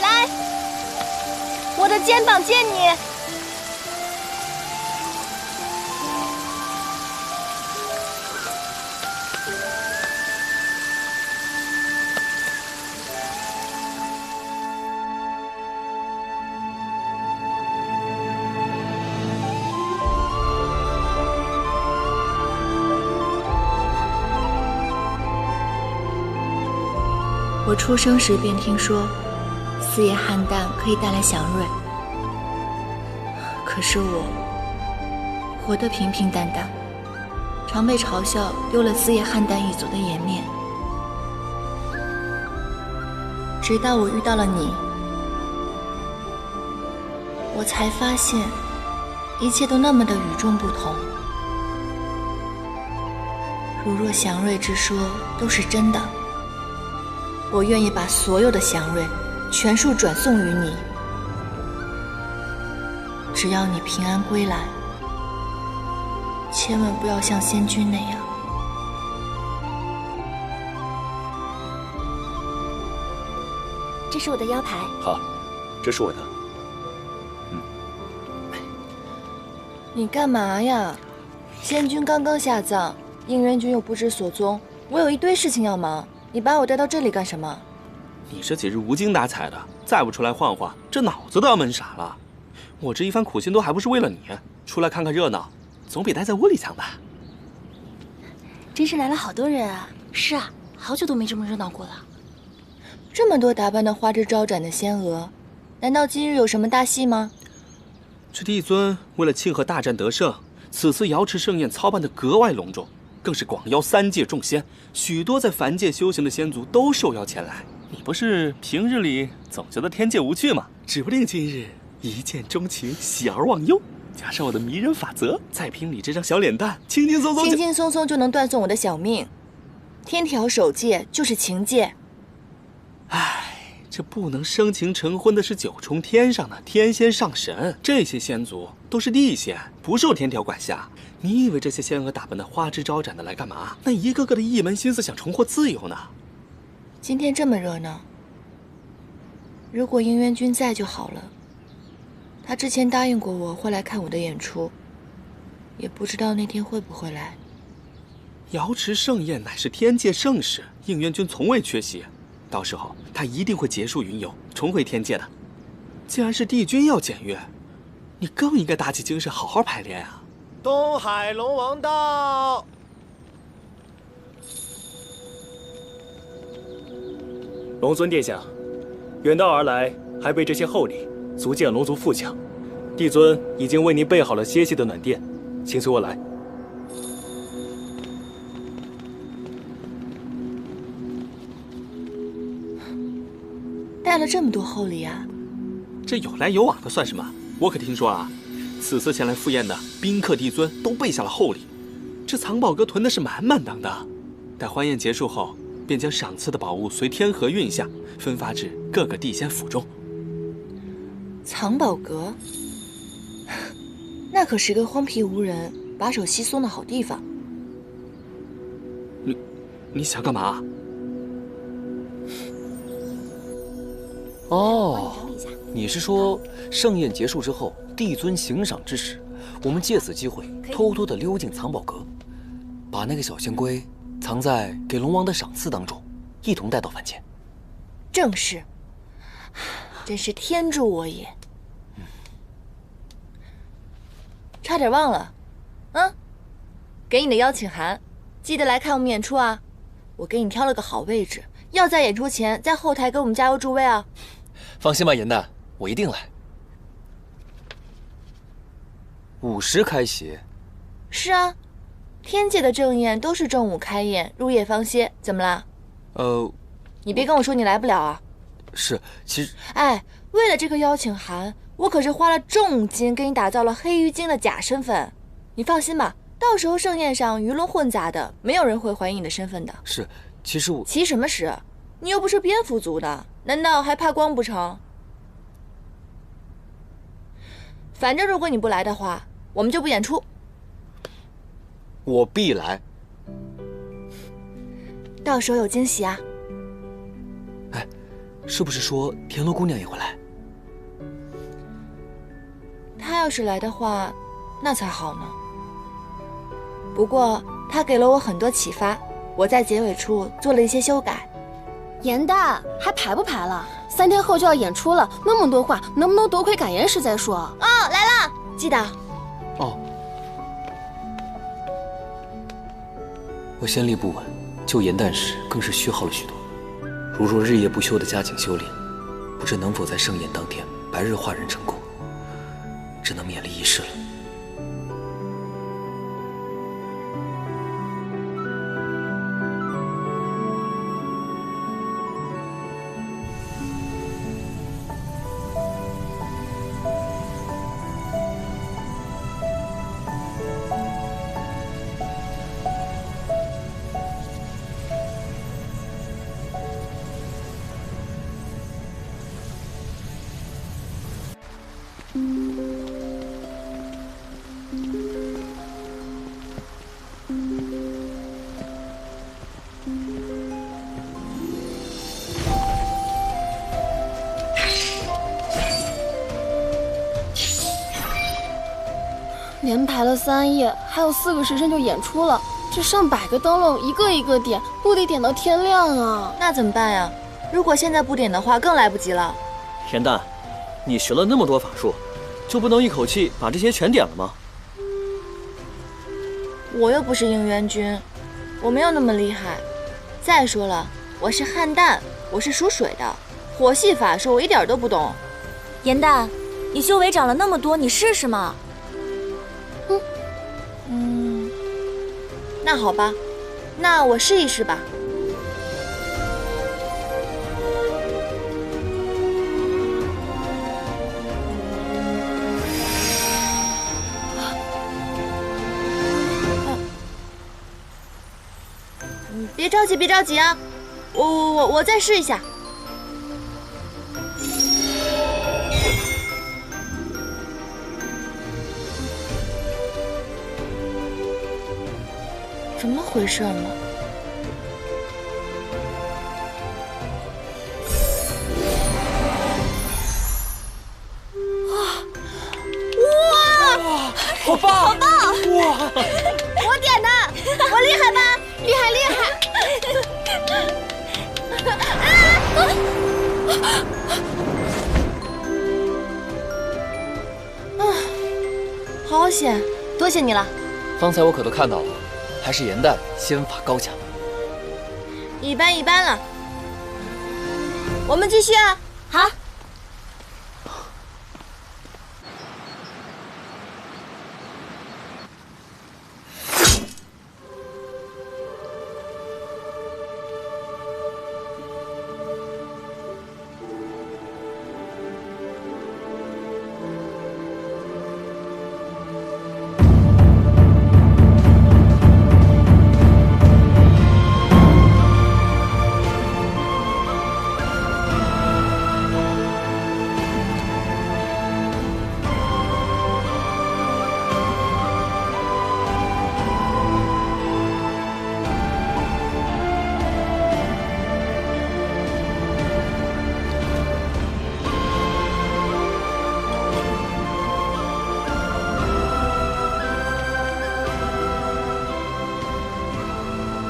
来，我的肩膀借你。我出生时便听说，四叶菡萏可以带来祥瑞。可是我活得平平淡淡，常被嘲笑丢了四叶菡萏一族的颜面。直到我遇到了你，我才发现一切都那么的与众不同。如若祥瑞之说都是真的，我愿意把所有的祥瑞全数转送于你。只要你平安归来，千万不要像仙君那样这是我的腰牌。好，这是我的。你干嘛呀？仙君刚刚下葬，应元君又不知所踪，我有一堆事情要忙，你把我带到这里干什么？你这几日无精打采的，再不出来晃晃，这脑子都要闷傻了。我这一番苦心都还不是为了你，出来看看热闹，总比待在窝里强吧？真是来了好多人啊！是啊，好久都没这么热闹过了。这么多打扮的花枝招展的仙娥，难道今日有什么大戏吗？这帝尊为了庆贺大战得胜，此次瑶池盛宴操办得格外隆重，更是广邀3界众仙，许多在凡界修行的仙族都受邀前来。你不是平日里总觉得天界无趣吗？指不定今日一见钟情，喜而忘忧，加上我的迷人法则，再凭你这张小脸蛋，轻轻松松就能断送我的小命。天条守戒就是情戒。唉，这不能生情成婚的是9重天上的天仙上神，这些仙族都是地仙，不受天条管辖。你以为这些仙娥打扮的花枝招展的来干嘛？那一个个的一门心思想重获自由呢。今天这么热闹，如果应元君在就好了。他之前答应过我会来看我的演出，也不知道那天会不会来。瑶池盛宴乃是天界盛事，应元君从未缺席，到时候他一定会结束云游，重回天界的。既然是帝君要检阅，你更应该打起精神好好排练啊！东海龙王到。龙尊殿下，远道而来，还备这些厚礼，足见龙族富强。帝尊已经为您备好了歇息的暖殿，请随我来。带了这么多厚礼啊！这有来有往的算什么？我可听说啊，此次前来赴宴的宾客帝尊都备下了厚礼，这藏宝阁囤的是满满当当。待欢宴结束后，便将赏赐的宝物随天河运下，分发至各个地仙府中。藏宝阁，那可是个荒僻无人、把手稀松的好地方。你想干嘛？哦，你是说盛宴结束之后，帝尊行赏之时，我们借此机会偷偷的溜进藏宝阁，把那个小仙龟藏在给龙王的赏赐当中，一同带到凡间。正是，真是天助我也！差点忘了，给你的邀请函，记得来看我们演出啊！我给你挑了个好位置，要在演出前在后台给我们加油助威啊！放心吧，严旦，我一定来。午时开席。是啊，天界的正宴都是正午开宴，入夜方歇，怎么啦？你别跟我说你来不了啊！是，其实……哎，为了这个邀请函，我可是花了重金给你打造了黑鱼精的假身份。你放心吧，到时候盛宴上鱼龙混杂的，没有人会怀疑你的身份的。是，其实我……其什么实？你又不是蝙蝠族的，难道还怕光不成？反正如果你不来的话，我们就不演出。我必来。到时候有惊喜啊！哎，是不是说田螺姑娘也会来？她要是来的话，那才好呢。不过她给了我很多启发，我在结尾处做了一些修改。严旦，还排不排了？3天后就要演出了，那么多话，能不能多亏感言时再说？哦，来了，记得。哦。我先力不稳，救严旦时更是虚耗了许多。如若日夜不休的加紧修炼，不知能否在盛宴当天白日化人成功，只能勉力一试了。连排了3夜，还有4个时辰就演出了，这上百个灯笼一个一个点，不得点到天亮啊！那怎么办呀？如果现在不点的话，更来不及了。严旦，你学了那么多法术，就不能一口气把这些全点了吗？我又不是应元君，我没有那么厉害。再说了，我是汉旦，我是属水的，火系法术我一点都不懂。严旦，你修为长了那么多，你试试嘛。那好吧，那我试一试吧。别着急，别着急啊，我再试一下。怎么回事呢？哇！好棒！好棒！哇！我点的，我厉害吧？厉害厉害！好险，多谢你了。方才我可都看到了，还是严旦仙法高强。一般一般了，我们继续啊。好。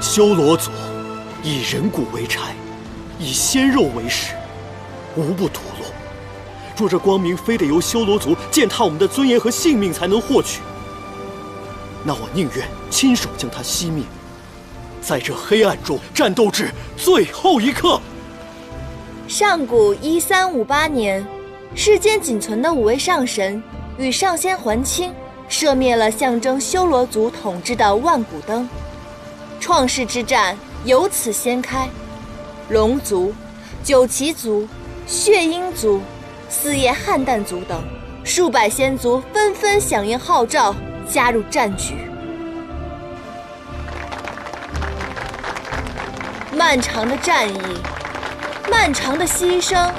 修罗族以人骨为柴，以鲜肉为食，无不屠戮。若这光明非得由修罗族践踏我们的尊严和性命才能获取，那我宁愿亲手将它熄灭，在这黑暗中战斗至最后一刻。上古1358年，世间仅存的5位上神与上仙还清，射灭了象征修罗族统治的万古灯。创世之战由此掀开，龙族、九旗族、血鹰族、四叶汉旦族等数百仙族纷纷响应号召，加入战局。漫长的战役，漫长的牺牲，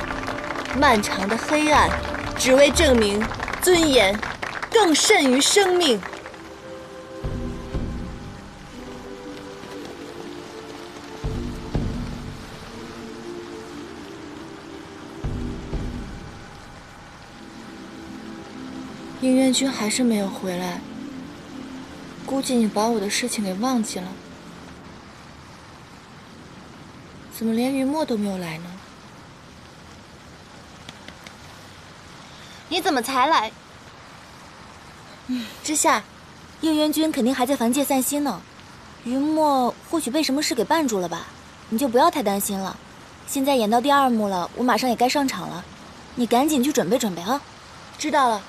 漫长的黑暗，只为证明尊严更甚于生命。应元君还是没有回来，估计你把我的事情给忘记了。怎么连云墨都没有来呢？你怎么才来？之夏，应元君肯定还在凡界散心呢，云墨或许被什么事给绊住了吧？你就不要太担心了。现在演到第2幕了，我马上也该上场了，你赶紧去准备准备啊！知道了。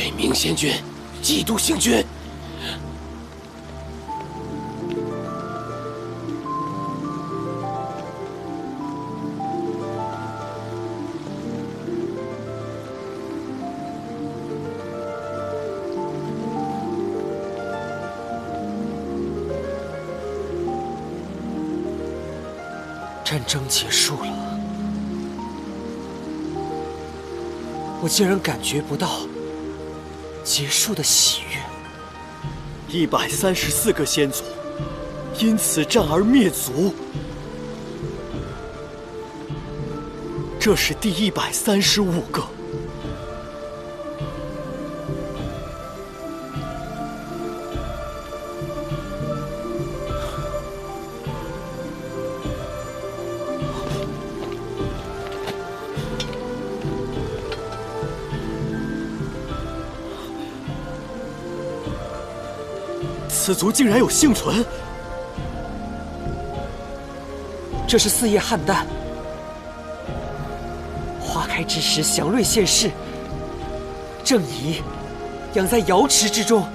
北冥仙君嫉妒星君。战争结束了，我竟然感觉不到结束的喜悦。134个先祖因此战而灭族，这是第135个。此族竟然有幸存，这是四叶汉诞。花开之时，祥瑞现世，正宜养在瑶池之中。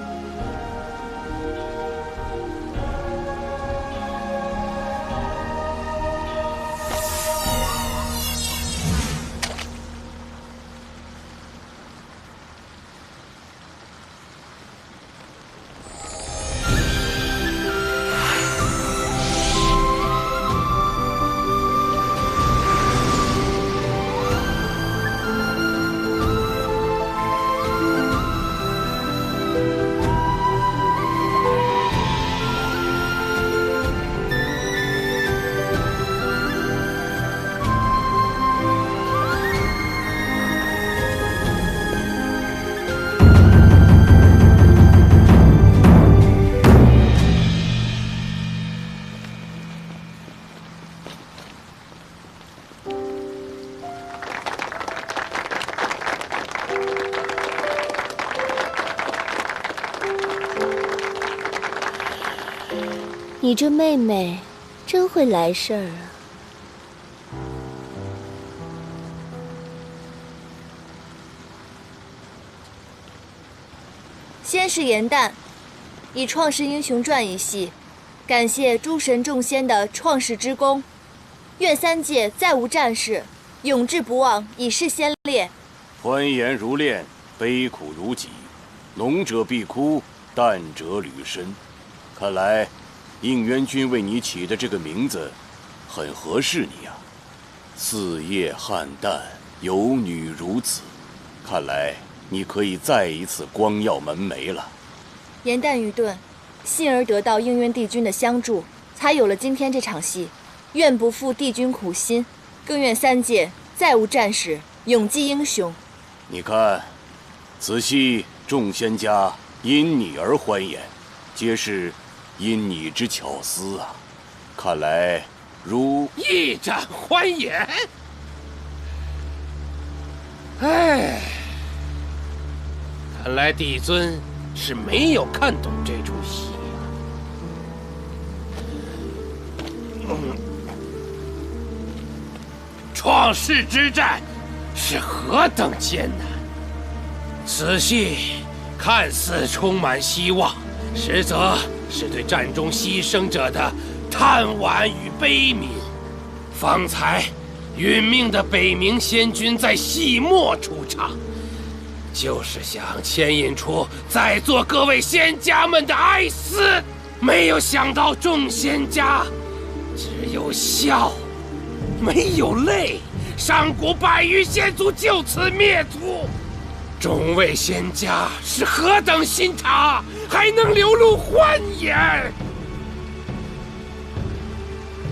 你这妹妹真会来事儿啊！先是严诞，以《创世英雄传》一系，感谢诸神众仙的创世之功，愿三界再无战事，永志不忘以示先烈。欢颜如恋，悲苦如己，浓者必哭，淡者履身。看来应元君为你起的这个名字很合适你啊。四叶汉诞，有女如子，看来你可以再一次光耀门楣了。严诞愚钝，幸而得到应元帝君的相助，才有了今天这场戏。愿不负帝君苦心，更愿三界再无战事，永记英雄。你看，此系众仙家因你而欢颜，皆是因你之巧思啊！看来如一展欢颜。唉，看来帝尊是没有看懂这出戏呀。创世之战是何等艰难，此戏看似充满希望，实则是对战中牺牲者的叹惋与悲悯。方才殒命的北冥仙君在戏末出场，就是想牵引出在座各位仙家们的哀思。没有想到众仙家只有笑，没有泪，上古百余仙族就此灭族。众位仙家是何等心肠，还能流露欢颜？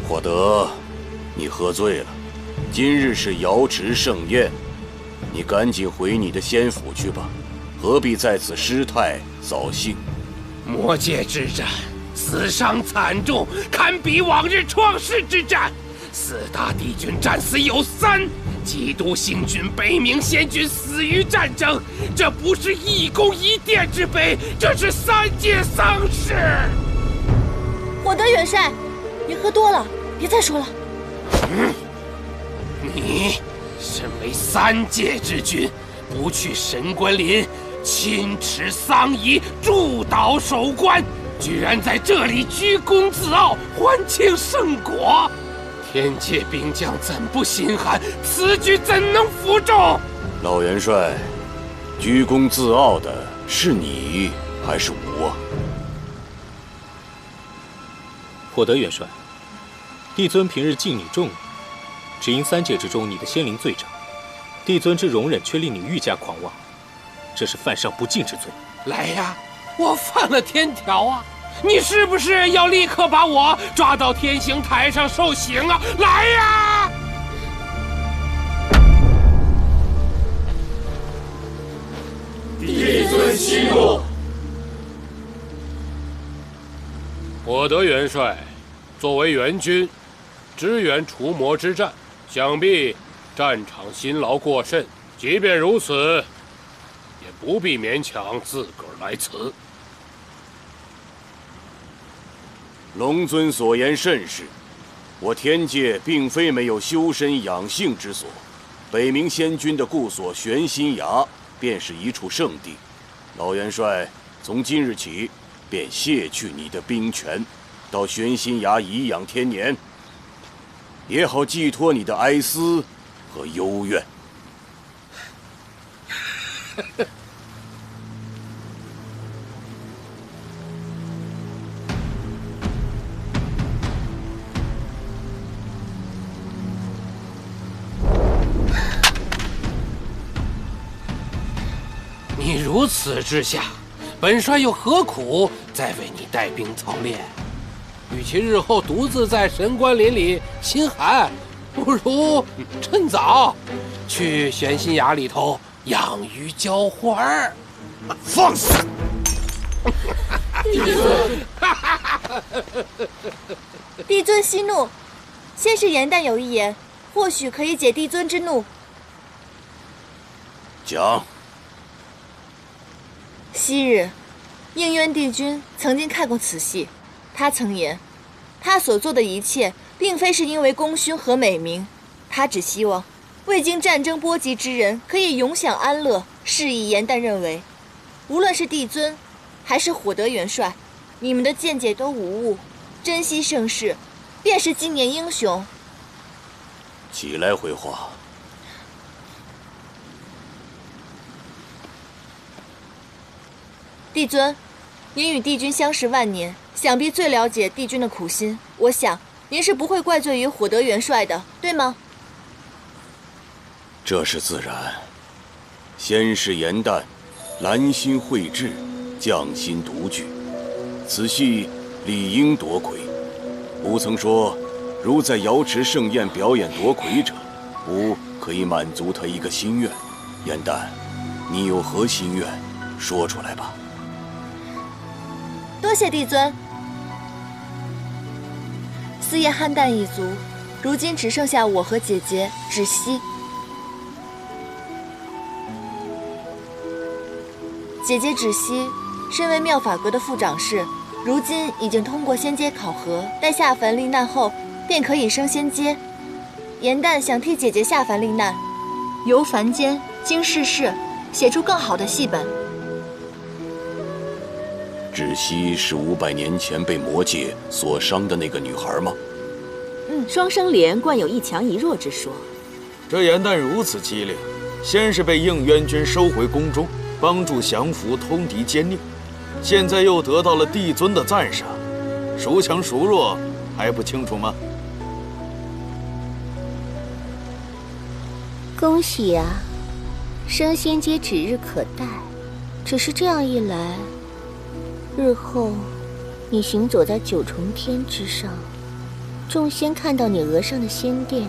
火德，你喝醉了。今日是瑶池盛宴，你赶紧回你的仙府去吧，何必在此失态扫兴？魔界之战死伤惨重，堪比往日创世之战。四大帝君战死有3，基督星君、北冥仙君死于战争，这不是一功一殿之悲，这是三界丧事。火德元帅，你喝多了，别再说了。你身为三界之君，不去神官林，钦持丧仪，助导守关，居然在这里居功自傲，还清圣果。天界兵将怎不心寒？此举怎能服众？老元帅，居功自傲的是你还是我？火德元帅，帝尊平日敬你重你，只因3界之中你的仙灵最长，帝尊之容忍却令你愈加狂妄，这是犯上不敬之罪。来呀，我犯了天条啊！你是不是要立刻把我抓到天刑台上受刑啊？来呀！帝尊息怒。火德元帅，作为援军，支援除魔之战，想必战场辛劳过甚。即便如此，也不必勉强自个儿来辞。龙尊所言甚是，我天界并非没有修身养性之所，北冥仙君的故所玄心崖便是一处圣地。老元帅，从今日起便卸去你的兵权，到玄心崖颐养天年，也好寄托你的哀思和幽怨。你如此之下，本帅又何苦再为你带兵操练？与其日后独自在神关林里心寒，不如趁早去玄心崖里头养鱼浇花儿。放肆！帝尊，帝尊息怒，先是颜旦有一言，或许可以解帝尊之怒。讲。昔日，应渊帝君曾经看过此戏，他曾言，他所做的一切，并非是因为功勋和美名，他只希望未经战争波及之人可以永享安乐。是以颜旦认为，无论是帝尊，还是火德元帅，你们的见解都无误，珍惜盛世，便是今年英雄。起来回话。帝尊，您与帝君相识万年，想必最了解帝君的苦心。我想您是不会怪罪于火德元帅的，对吗？这是自然。先是颜旦，兰心蕙质，匠心独具，此戏理应夺魁。吾曾说，如在瑶池盛宴表演夺魁者，吾可以满足他一个心愿。颜旦，你有何心愿？说出来吧。多谢帝尊。四叶憨旦一族，如今只剩下我和姐姐芷溪。姐姐芷溪身为妙法阁的副掌事，如今已经通过仙阶考核，待下凡历难后，便可以升仙阶。颜旦想替姐姐下凡历难，游凡间，经世事，写出更好的戏本。芷溪是500年前被魔界所伤的那个女孩吗？双生莲惯有一强一弱之说。这颜旦如此机灵，先是被应渊君收回宫中，帮助降服通敌奸佞，现在又得到了帝尊的赞赏，孰强孰弱还不清楚吗？恭喜啊，升仙阶指日可待。只是这样一来，日后你行走在9重天之上，众仙看到你额上的仙殿，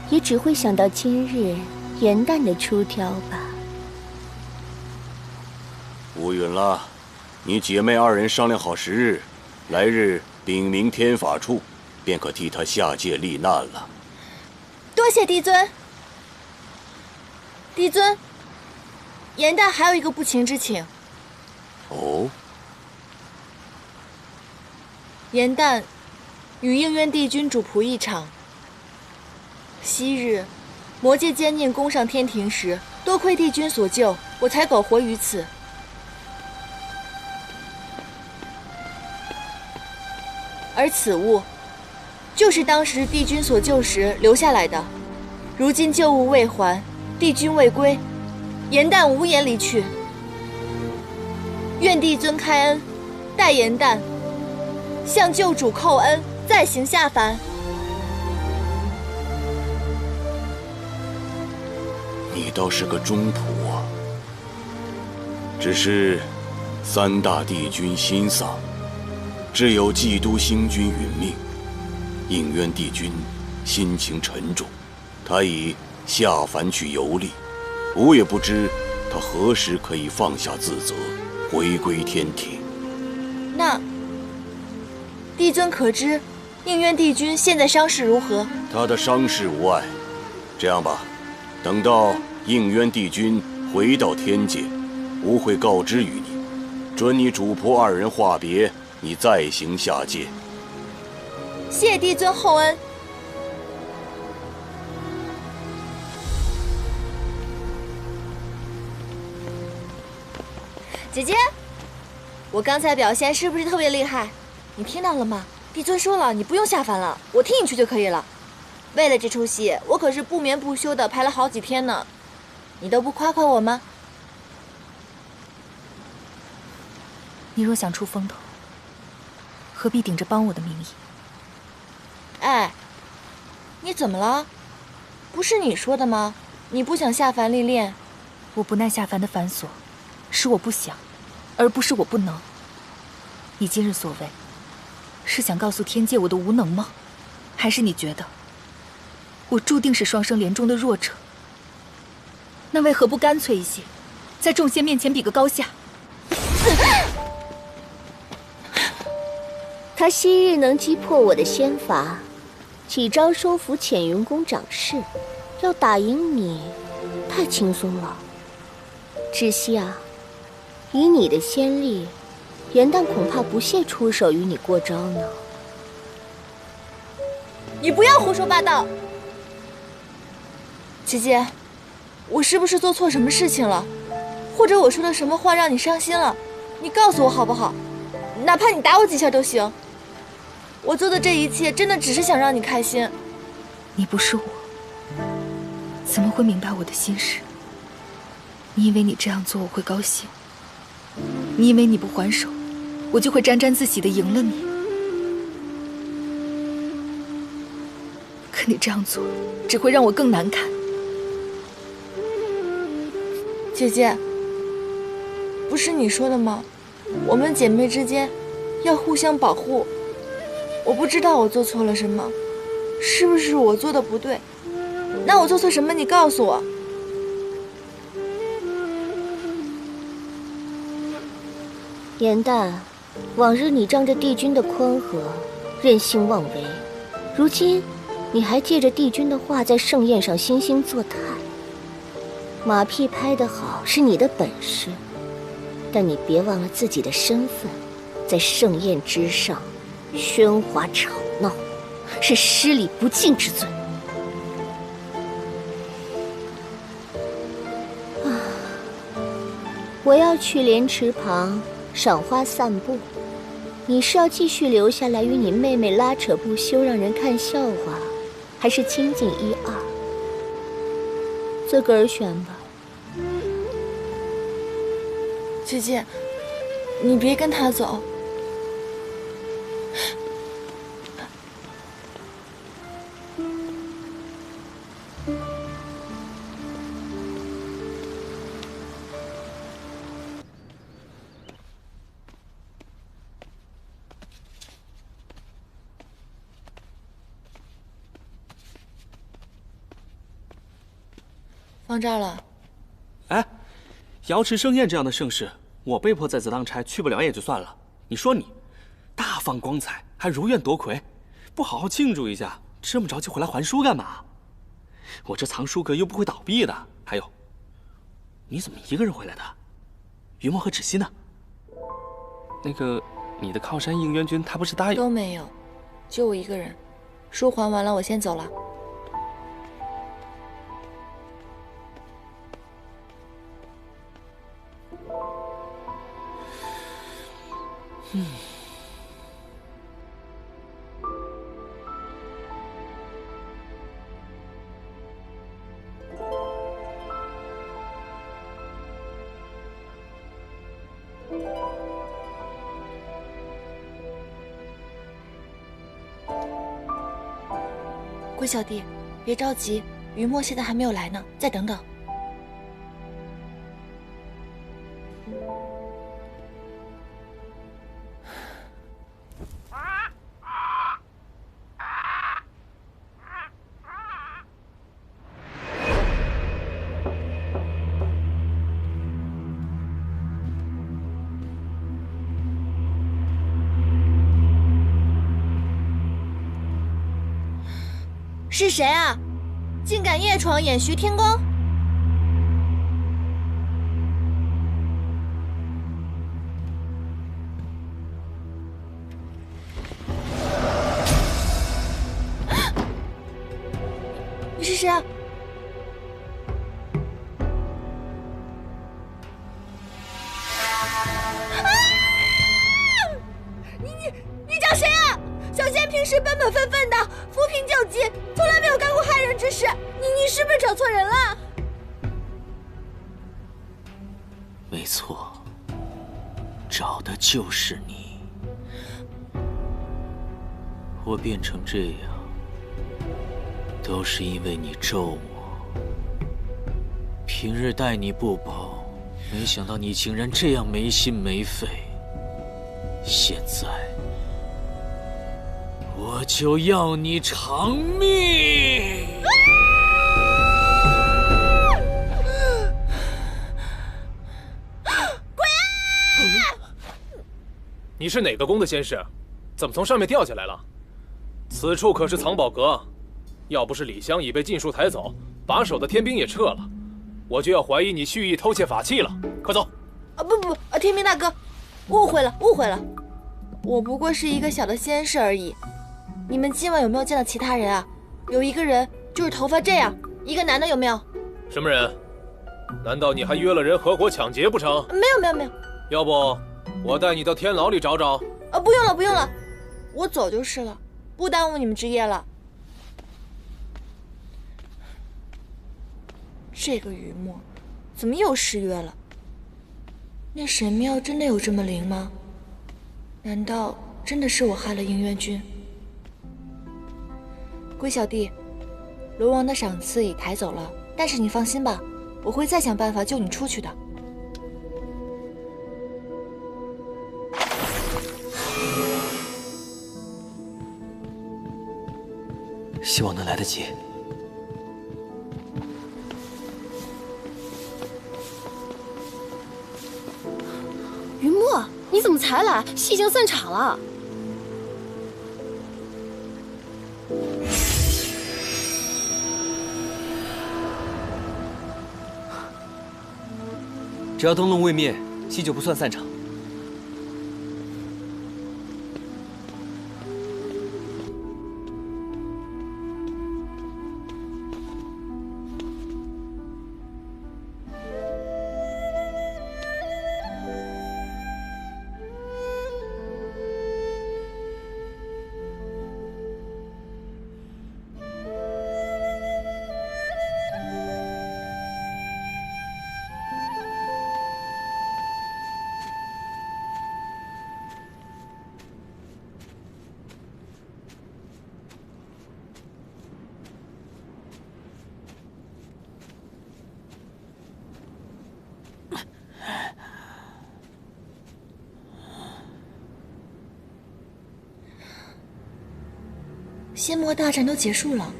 也只会想到今日颜旦的出挑吧。无允了，你姐妹2人商量好时日，来日禀明天法处，便可替她下界历难了。多谢帝尊。帝尊，颜旦还有一个不情之请。哦。颜旦与应渊帝君主仆一场。昔日魔界奸佞攻上天庭时，多亏帝君所救，我才苟活于此。而此物，就是当时帝君所救时留下来的。如今旧物未还，帝君未归，颜旦无颜离去。愿帝尊开恩，待颜旦向救主叩恩，再行下凡。你倒是个忠仆啊！只是三大帝君心丧，只有冀都星君殒命，应渊帝君心情沉重，他已下凡去游历，吾也不知他何时可以放下自责，回归天庭。那帝尊可知应渊帝君现在伤势如何？他的伤势无碍。这样吧，等到应渊帝君回到天界，吾会告知于你，准你主仆二人话别，你再行下界。谢帝尊厚恩。姐姐，我刚才表现是不是特别厉害？你听到了吗？帝尊说了，你不用下凡了，我替你去就可以了。为了这出戏，我可是不眠不休的排了好几天呢。你都不夸夸我吗？你若想出风头，何必顶着帮我的名义？哎，你怎么了？不是你说的吗？你不想下凡历练？我不耐下凡的繁琐，是我不想，而不是我不能。你今日所为，是想告诉天界我的无能吗？还是你觉得我注定是双生莲中的弱者？那为何不干脆一些，在众仙面前比个高下？他昔日能击破我的仙法，几招收服浅云宫掌事，要打赢你，太轻松了。只惜啊，以你的仙力，颜旦恐怕不屑出手与你过招呢。你不要胡说八道！姐姐，我是不是做错什么事情了？或者我说的什么话让你伤心了？你告诉我好不好？哪怕你打我几下都行。我做的这一切真的只是想让你开心。你不是我，怎么会明白我的心事？你以为你这样做我会高兴？你以为你不还手，我就会沾沾自喜地赢了你？可你这样做只会让我更难堪。姐姐，不是你说的吗？我们姐妹之间要互相保护。我不知道我做错了什么，是不是我做的不对？那我做错什么？你告诉我。颜旦，往日你仗着帝君的宽和，任性妄为，如今你还借着帝君的话在盛宴上惺惺作态。马屁拍得好是你的本事，但你别忘了自己的身份，在盛宴之上喧哗吵闹，是失礼不敬之罪。我要去莲池旁赏花散步，你是要继续留下来与你妹妹拉扯不休，让人看笑话，还是亲近一二？自个儿选吧。姐姐，你别跟他走。放这儿了。哎，瑶池盛宴这样的盛事，我被迫在此当差，去不了也就算了。你说你，大放光彩，还如愿夺魁，不好好庆祝一下，这么着急回来还书干嘛？我这藏书阁又不会倒闭的。还有，你怎么一个人回来的？云墨和芷溪呢？那个，你的靠山应渊君他不是答应？都没有，就我一个人。书还完了，我先走了。龟小弟，别着急，于墨现在还没有来呢，再等等。是谁啊？竟敢夜闯偃徐天宫！你是谁啊？你找谁啊？小仙平时本本分分的，扶贫救济，从来没有干过害人之事。你是不是找错人了？没错，找的就是你。我变成这样，都是因为你咒我。平日待你不薄，没想到你竟然这样没心没肺。现在，我就要你偿命！你是哪个宫的仙士？怎么从上面掉下来了？此处可是藏宝阁，要不是李香已被禁术抬走，把守的天兵也撤了，我就要怀疑你蓄意偷窃法器了。快走！不，天兵大哥，误会了。我不过是一个小的仙士而已。你们今晚有没有见到其他人啊？有一个人就是头发这样，一个男的，有没有？什么人？难道你还约了人合伙抢劫不成？没有。要不我带你到天牢里找找？不用了，我走就是了，不耽误你们之夜了。这个于墨怎么又失约了？那神庙真的有这么灵吗？难道真的是我害了应渊君？龟小弟，龙王的赏赐已抬走了，但是你放心吧，我会再想办法救你出去的。希望能来得及。云墨，你怎么才来？戏已经散场了。只要灯笼未灭，戏就不算散场。仙魔大战都结束了，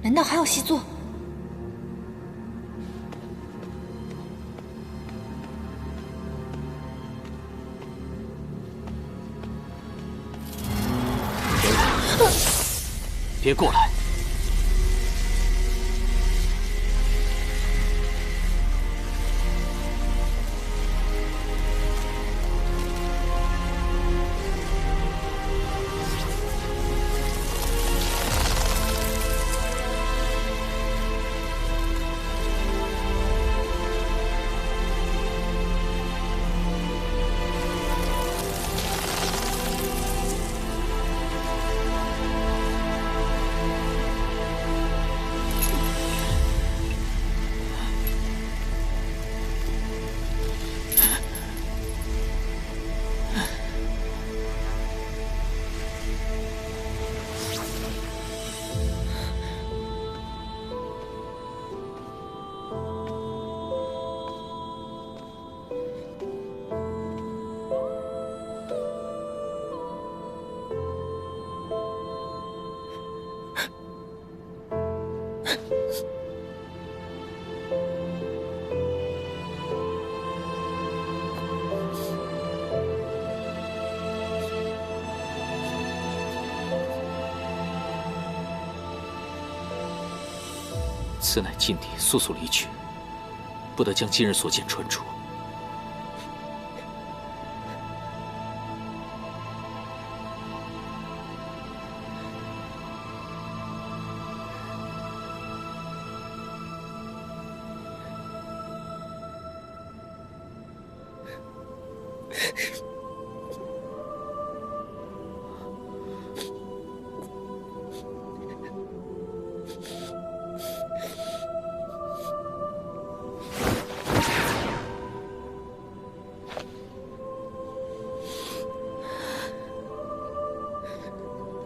难道还有戏做？别过来！此乃禁地，速速离去，不得将今日所见传出。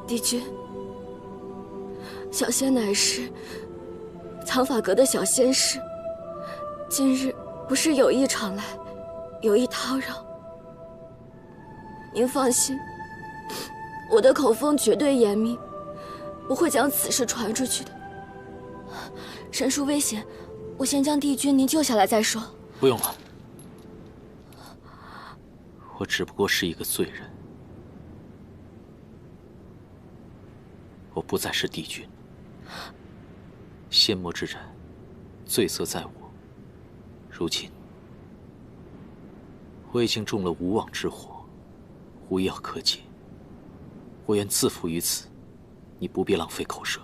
帝君，小仙乃是藏法阁的小仙士，今日不是有意常来，有意叨扰。您放心，我的口风绝对严密，不会将此事传出去的。神殊危险，我先将帝君您救下来再说。不用了，我只不过是一个罪人。我不再是帝君，仙魔之战，罪责在我。如今，我已经中了无妄之祸，无药可解。我愿自负于此，你不必浪费口舌。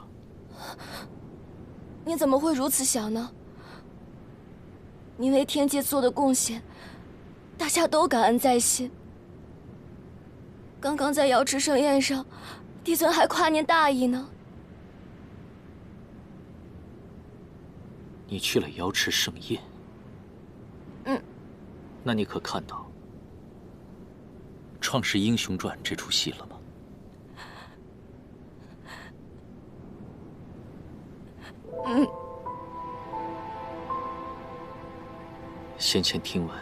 你怎么会如此想呢？您为天界做的贡献，大家都感恩在心。刚刚在瑶池盛宴上，帝尊还夸您大义呢。你去了瑶池盛宴？嗯。那你可看到《创世英雄传》这出戏了吗？嗯。先前听闻，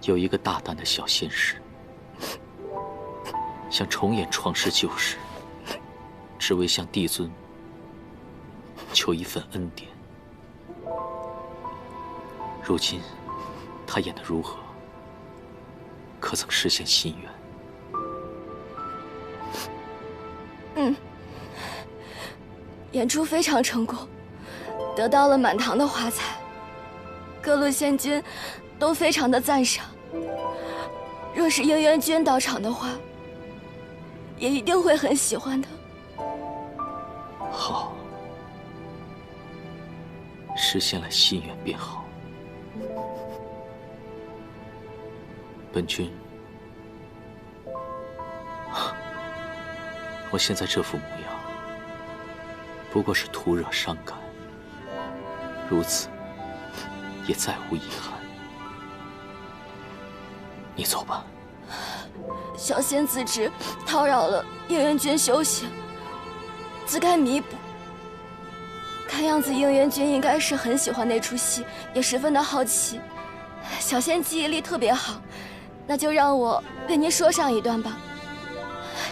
有一个大胆的小仙士，想重演创世旧事，只为向帝尊求一份恩典。如今，他演得如何？可曾实现心愿？嗯，演出非常成功，得到了满堂的华彩，各路仙君都非常的赞赏。若是应元君到场的话，也一定会很喜欢的。好，实现了心愿便好。本君，我现在这副模样，不过是徒惹伤感，如此也再无遗憾。你走吧。小仙自知叨扰了应元君修行，自该弥补。看样子应元君应该是很喜欢那出戏，也十分的好奇。小仙记忆力特别好，那就让我为您说上一段吧。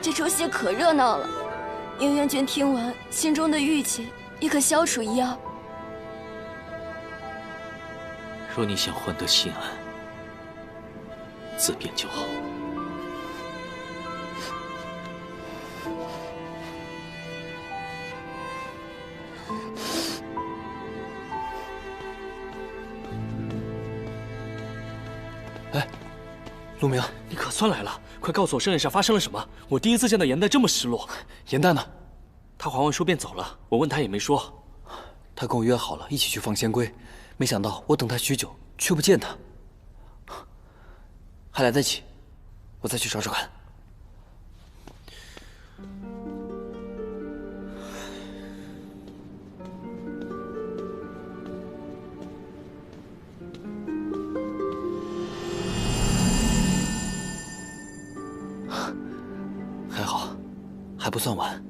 这出戏可热闹了，应元君听完，心中的郁结也可消除一二。若你想换得心安，自便就好。哎，陆明，你可算来了！快告诉我盛宴上发生了什么！我第一次见到颜黛这么失落。颜黛呢？她划完说便走了，我问她也没说。她跟我约好了一起去放仙龟，没想到我等她许久，却不见她。还来得及，我再去找找看。还好，还不算晚。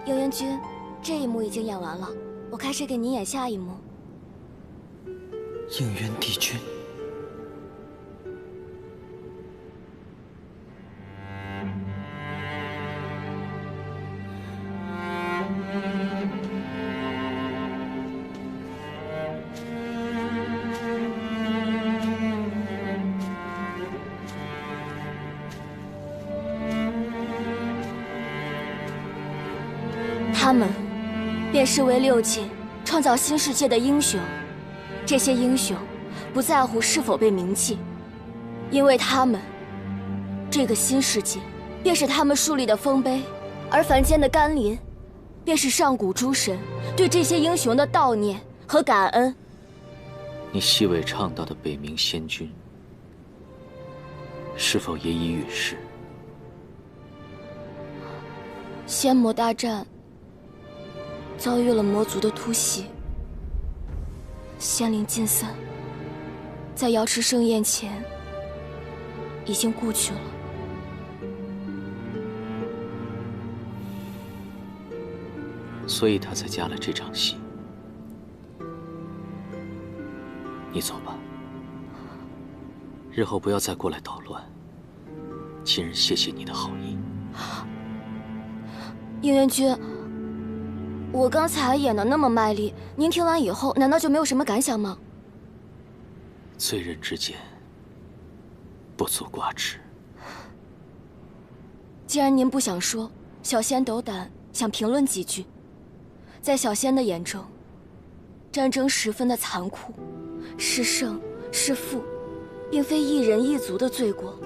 应元君，这一幕已经演完了，我开始给您演下一幕。应元帝君。他们便是为六界创造新世界的英雄。这些英雄不在乎是否被铭记，因为他们，这个新世界便是他们树立的丰碑，而凡间的甘霖，便是上古诸神对这些英雄的悼念和感恩。你奚伟倡导的北冥仙君，是否也已陨世？仙魔大战遭遇了魔族的突袭，仙灵尽散，在瑶池盛宴前已经故去了。所以他才加了这场戏。你走吧，日后不要再过来捣乱。今日谢谢你的好意。应元君，我刚才演得那么卖力，您听完以后难道就没有什么感想吗？罪人之见，不足挂齿。既然您不想说，小仙斗胆想评论几句。在小仙的眼中，战争十分的残酷，是胜是负，并非一人一族的罪过。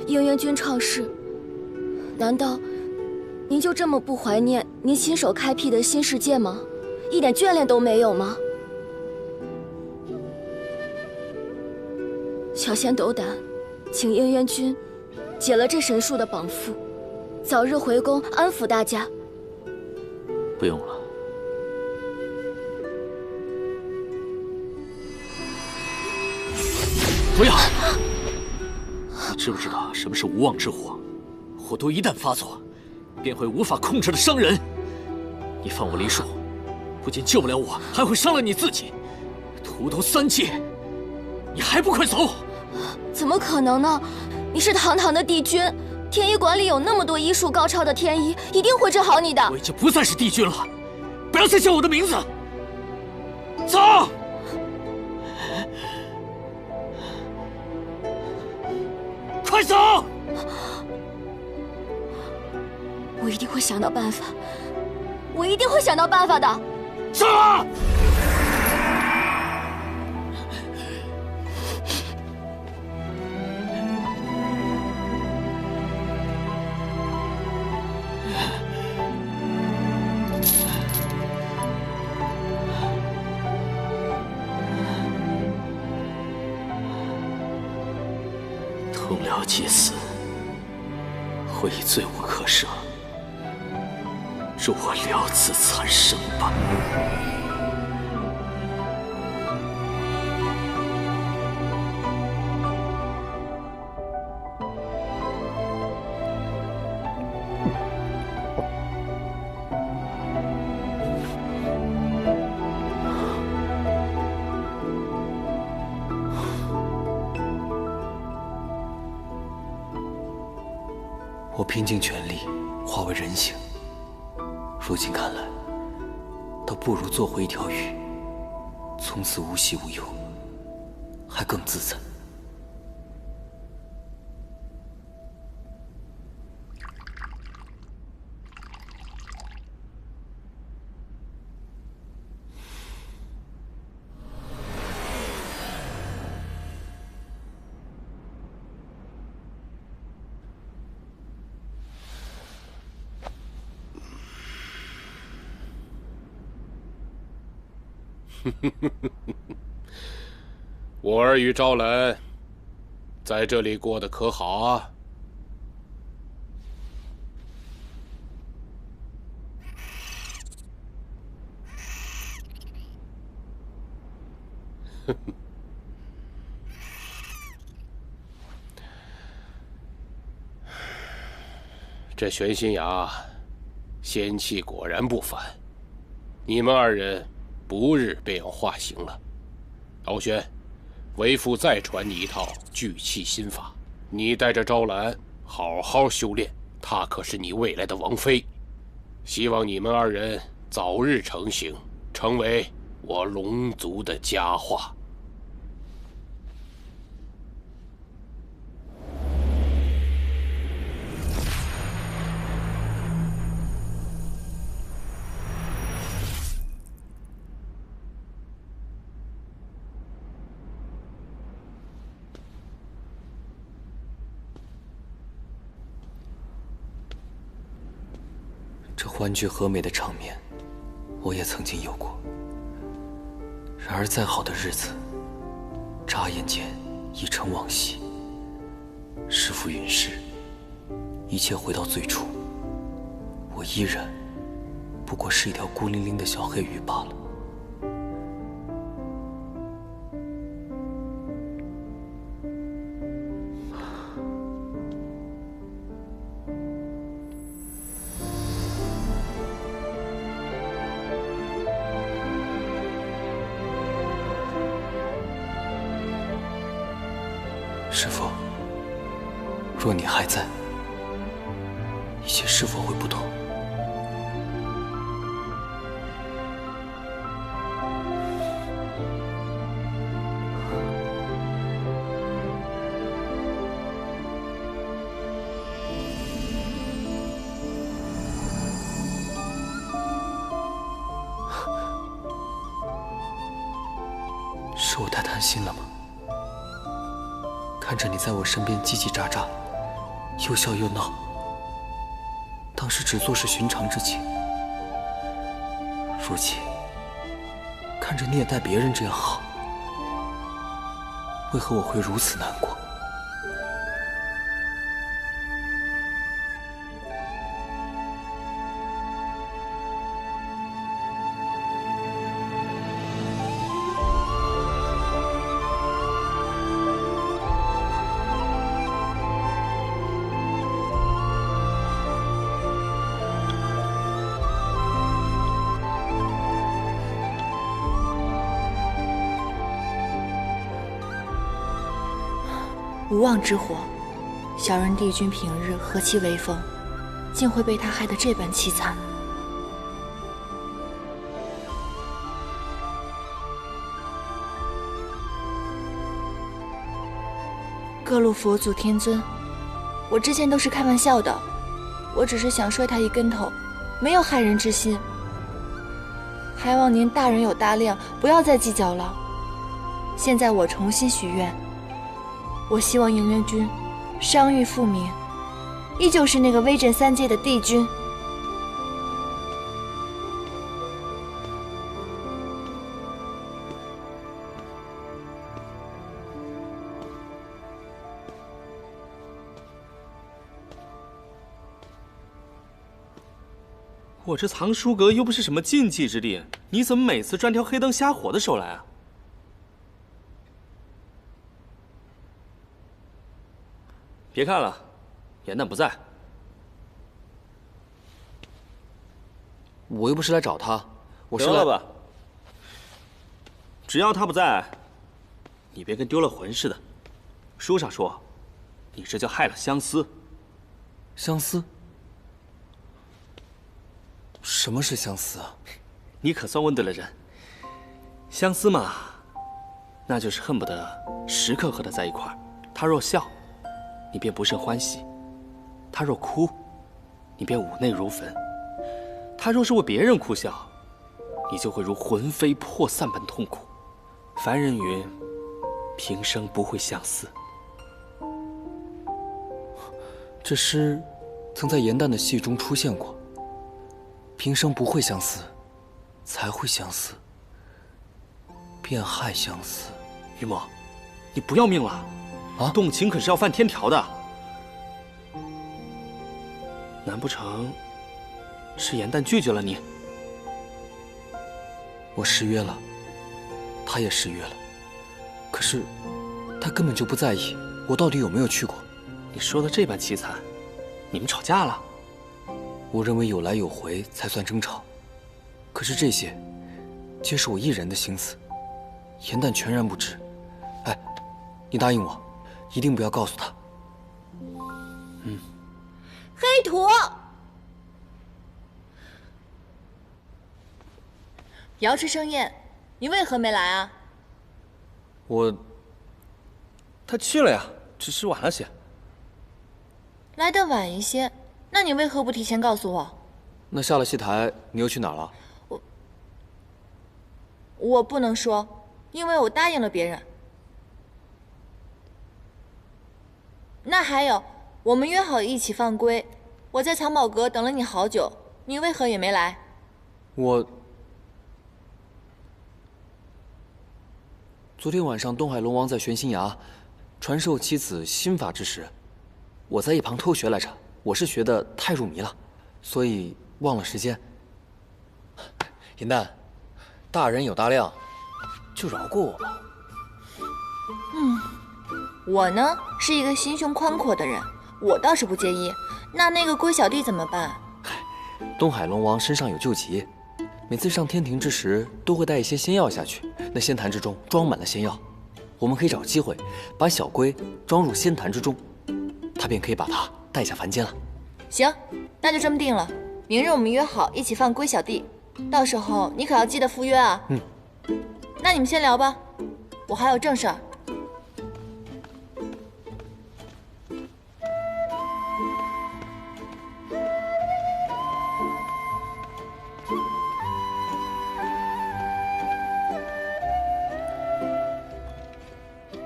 应元君创世，难道您就这么不怀念您亲手开辟的新世界吗？一点眷恋都没有吗？小仙斗胆，请应元君解了这神树的绑缚，早日回宫安抚大家。不用了。不要！你知不知道什么是无妄之火？火毒一旦发作，便会无法控制的伤人。你放我离树，不仅救不了我，还会伤了你自己，荼毒三界。你还不快走！怎么可能呢？你是堂堂的帝君，天医馆里有那么多医术高超的天医，一定会治好你的。我已经不再是帝君了，不要再叫我的名字。走！快走！我一定会想到办法，我一定会想到办法的。走啊！同僚皆死，会已罪无可赦，助我了此残生吧。我拼尽全力化为人形，如今看来，倒不如做回一条鱼，从此无喜无忧，还更自在。我儿与赵兰在这里过得可好啊？这玄心崖仙气果然不凡，你们二人不日便要化形了。敖轩，为父再传你一套聚气心法，你带着昭兰好好修炼，她可是你未来的王妃。希望你们二人早日成形，成为我龙族的佳话。欢聚和美的场面，我也曾经有过。然而，再好的日子，眨眼间已成往昔。师父陨世，一切回到最初，我依然不过是一条孤零零的小黑鱼罢了。师父，若你还在，一切是否会不同？是我太贪心了吗？看着你在我身边叽叽喳喳，又笑又闹，当时只做是寻常之情。如今看着你也待别人这样好，为何我会如此难过？无妄之祸，小人帝君平日和气威风，竟会被他害得这般凄惨。各路佛祖天尊，我之前都是开玩笑的，我只是想摔他一跟头，没有害人之心。还望您大人有大量，不要再计较了。现在我重新许愿。我希望应元君伤愈复明，依旧是那个威震三界的帝君。我这藏书阁又不是什么禁忌之地，你怎么每次专挑黑灯瞎火的时候来啊？别看了，严旦不在。我又不是来找他，我是来……得了吧，只要他不在，你别跟丢了魂似的。书上说，你这叫害了相思。相思？什么是相思啊？你可算问对了人。相思嘛，那就是恨不得时刻和他在一块儿。他若笑，你便不胜欢喜；他若哭，你便五内如焚；他若是为别人哭笑，你就会如魂飞魄散般痛苦。凡人云，平生不会相思。这诗曾在严旦的戏中出现过。平生不会相思，才会相思，便害相思。于墨，你不要命了？啊！动情可是要犯天条的。难不成是严旦拒绝了你？我失约了，他也失约了，可是他根本就不在意我到底有没有去过。你说的这般凄惨，你们吵架了？我认为有来有回才算争吵，可是这些皆是我一人的心思，严旦全然不知。哎，你答应我，一定不要告诉他。嗯。黑土，瑶池盛宴，你为何没来啊？他去了呀，只是晚了些。来得晚一些，那你为何不提前告诉我？那下了戏台，你又去哪儿了？我不能说，因为我答应了别人。那还有，我们约好一起犯规，我在藏宝阁等了你好久，你为何也没来？昨天晚上东海龙王在玄心崖传授妻子心法之时，我在一旁偷学来着。我是学得太入迷了，所以忘了时间。银蛋，大人有大量，就饶过我吧。我呢是一个心胸宽阔的人，我倒是不介意。那个龟小弟怎么办？东海龙王身上有旧疾，每次上天庭之时都会带一些仙药下去，那仙坛之中装满了仙药。我们可以找机会把小龟装入仙坛之中，他便可以把它带下凡间了。行，那就这么定了。明日我们约好一起放龟小弟，到时候你可要记得赴约啊。那你们先聊吧，我还有正事儿。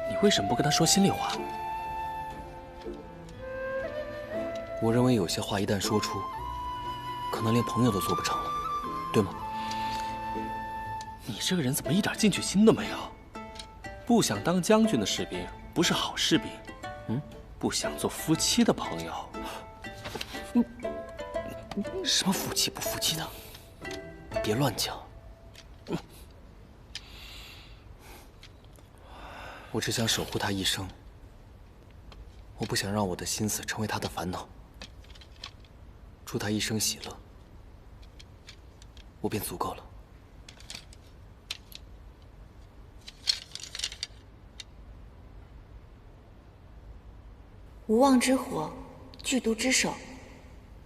你为什么不跟他说心里话？我认为有些话一旦说出，可能连朋友都做不成了，对吗？你这个人怎么一点进取心都没有？不想当将军的士兵不是好士兵，不想做夫妻的朋友。什么夫妻不夫妻的？别乱讲。我只想守护他一生，我不想让我的心思成为他的烦恼。祝他一生喜乐，我便足够了。无妄之火，剧毒之手，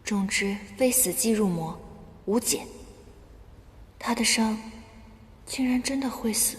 种之非死即入魔，无解。他的伤，竟然真的会死。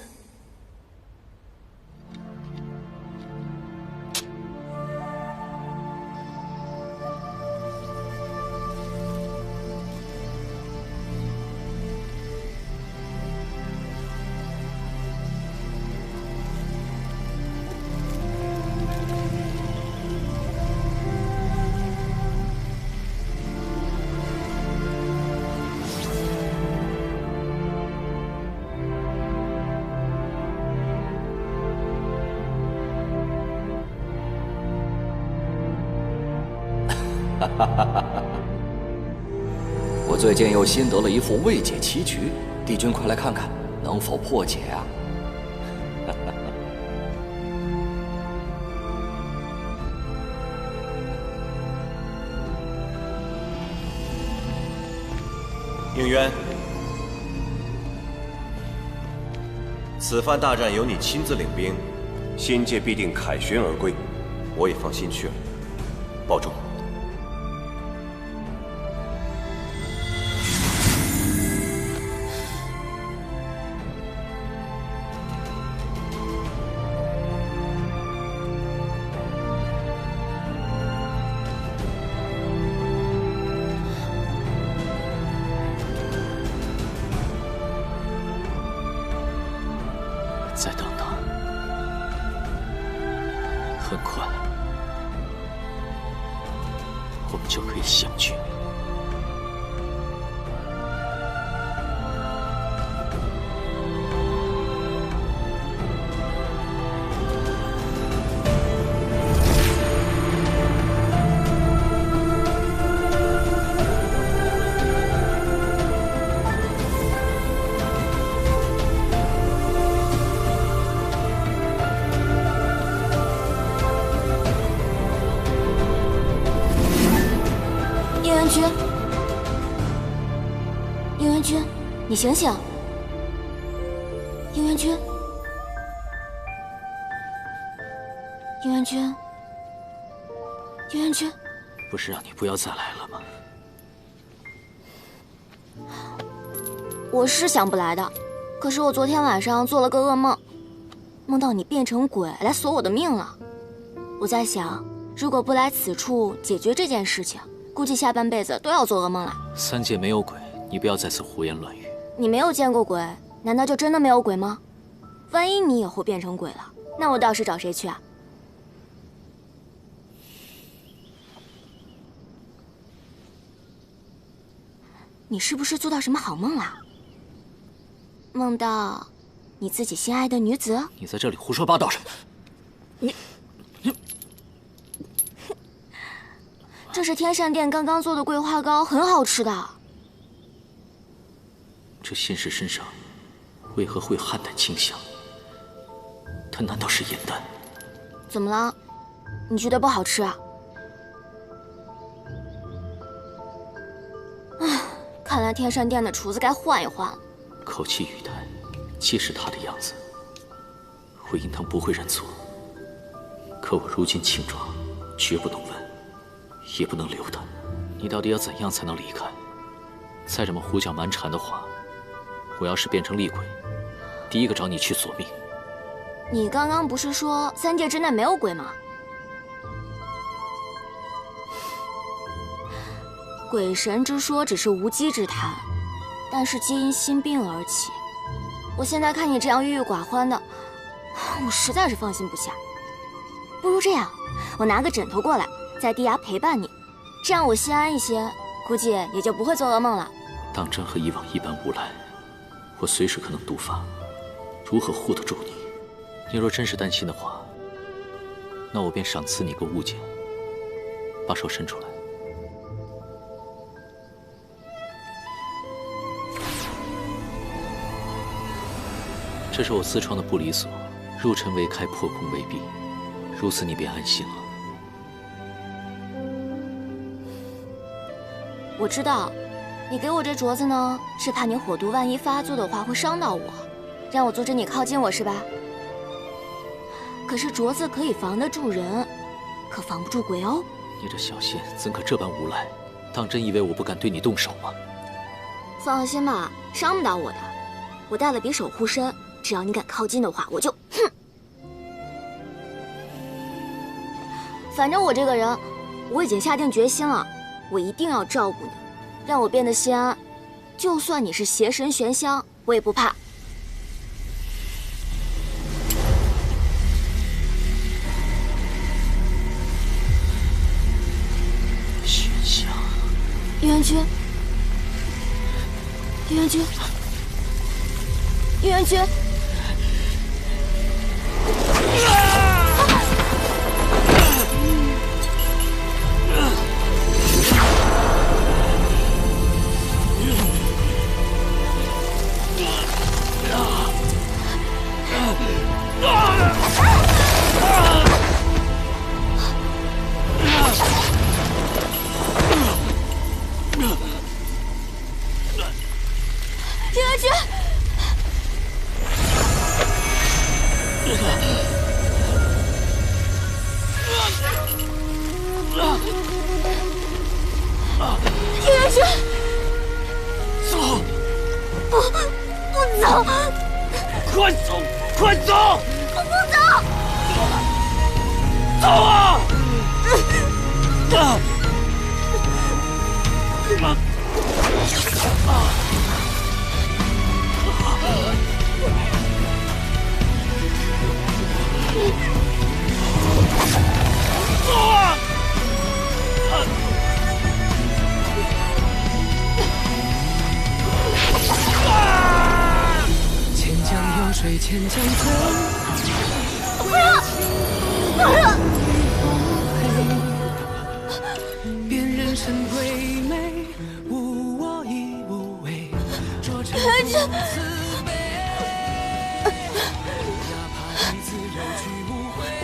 我最近又新得了一副未解棋局，帝君快来看看，能否破解啊？应渊，此番大战由你亲自领兵，仙界必定凯旋而归，我也放心去了。保重。再等等，很快我们就可以相聚。应元君，你醒醒！应元君，应元君，应元君，不是让你不要再来了吗？我是想不来的，可是我昨天晚上做了个噩梦，梦到你变成鬼来索我的命了。我在想，如果不来此处解决这件事情，估计下半辈子都要做噩梦了。三界没有鬼，你不要再次胡言乱语。你没有见过鬼，难道就真的没有鬼吗？万一你以后变成鬼了，那我到时找谁去啊？你是不是做到什么好梦了？梦到你自己心爱的女子？你在这里胡说八道什么？这是天善殿刚刚做的桂花糕，很好吃的。这仙士身上为何会有汉丹清香？他难道是颜丹？怎么了？你觉得不好吃啊？唉，看来天善殿的厨子该换一换了。口气语态，皆是他的样子。回阴堂不会认错，可我如今轻装，绝不能问，也不能留他。你到底要怎样才能离开？再这么胡搅蛮缠的话，我要是变成厉鬼，第一个找你去索命。你刚刚不是说3界之内没有鬼吗？鬼神之说只是无稽之谈，但是皆因心病而起。我现在看你这样郁郁寡欢的，我实在是放心不下。不如这样，我拿个枕头过来，在地崖陪伴你，这样我心安一些，估计也就不会做噩梦了。当真和以往一般无赖，我随时可能毒发，如何护得住你？你若真是担心的话，那我便赏赐你个物件。把手伸出来。这是我自创的不离锁，入尘为开，破空为闭，如此你便安心了。我知道，你给我这镯子呢，是怕你火毒万一发作的话会伤到我，让我阻止你靠近我是吧？可是镯子可以防得住人，可防不住鬼哦。你这小仙怎可这般无赖？当真以为我不敢对你动手吗？放心吧，伤不到我的。我带了笔守护身，只要你敢靠近的话，我就哼。反正我这个人，我已经下定决心了，我一定要照顾你，让我变得心安。就算你是邪神玄香，我也不怕。玄香，玉元君，玉元君，玉元君。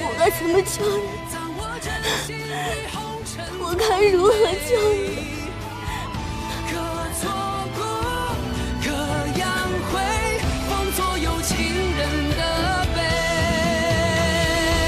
我该怎么救你？我该如何救你？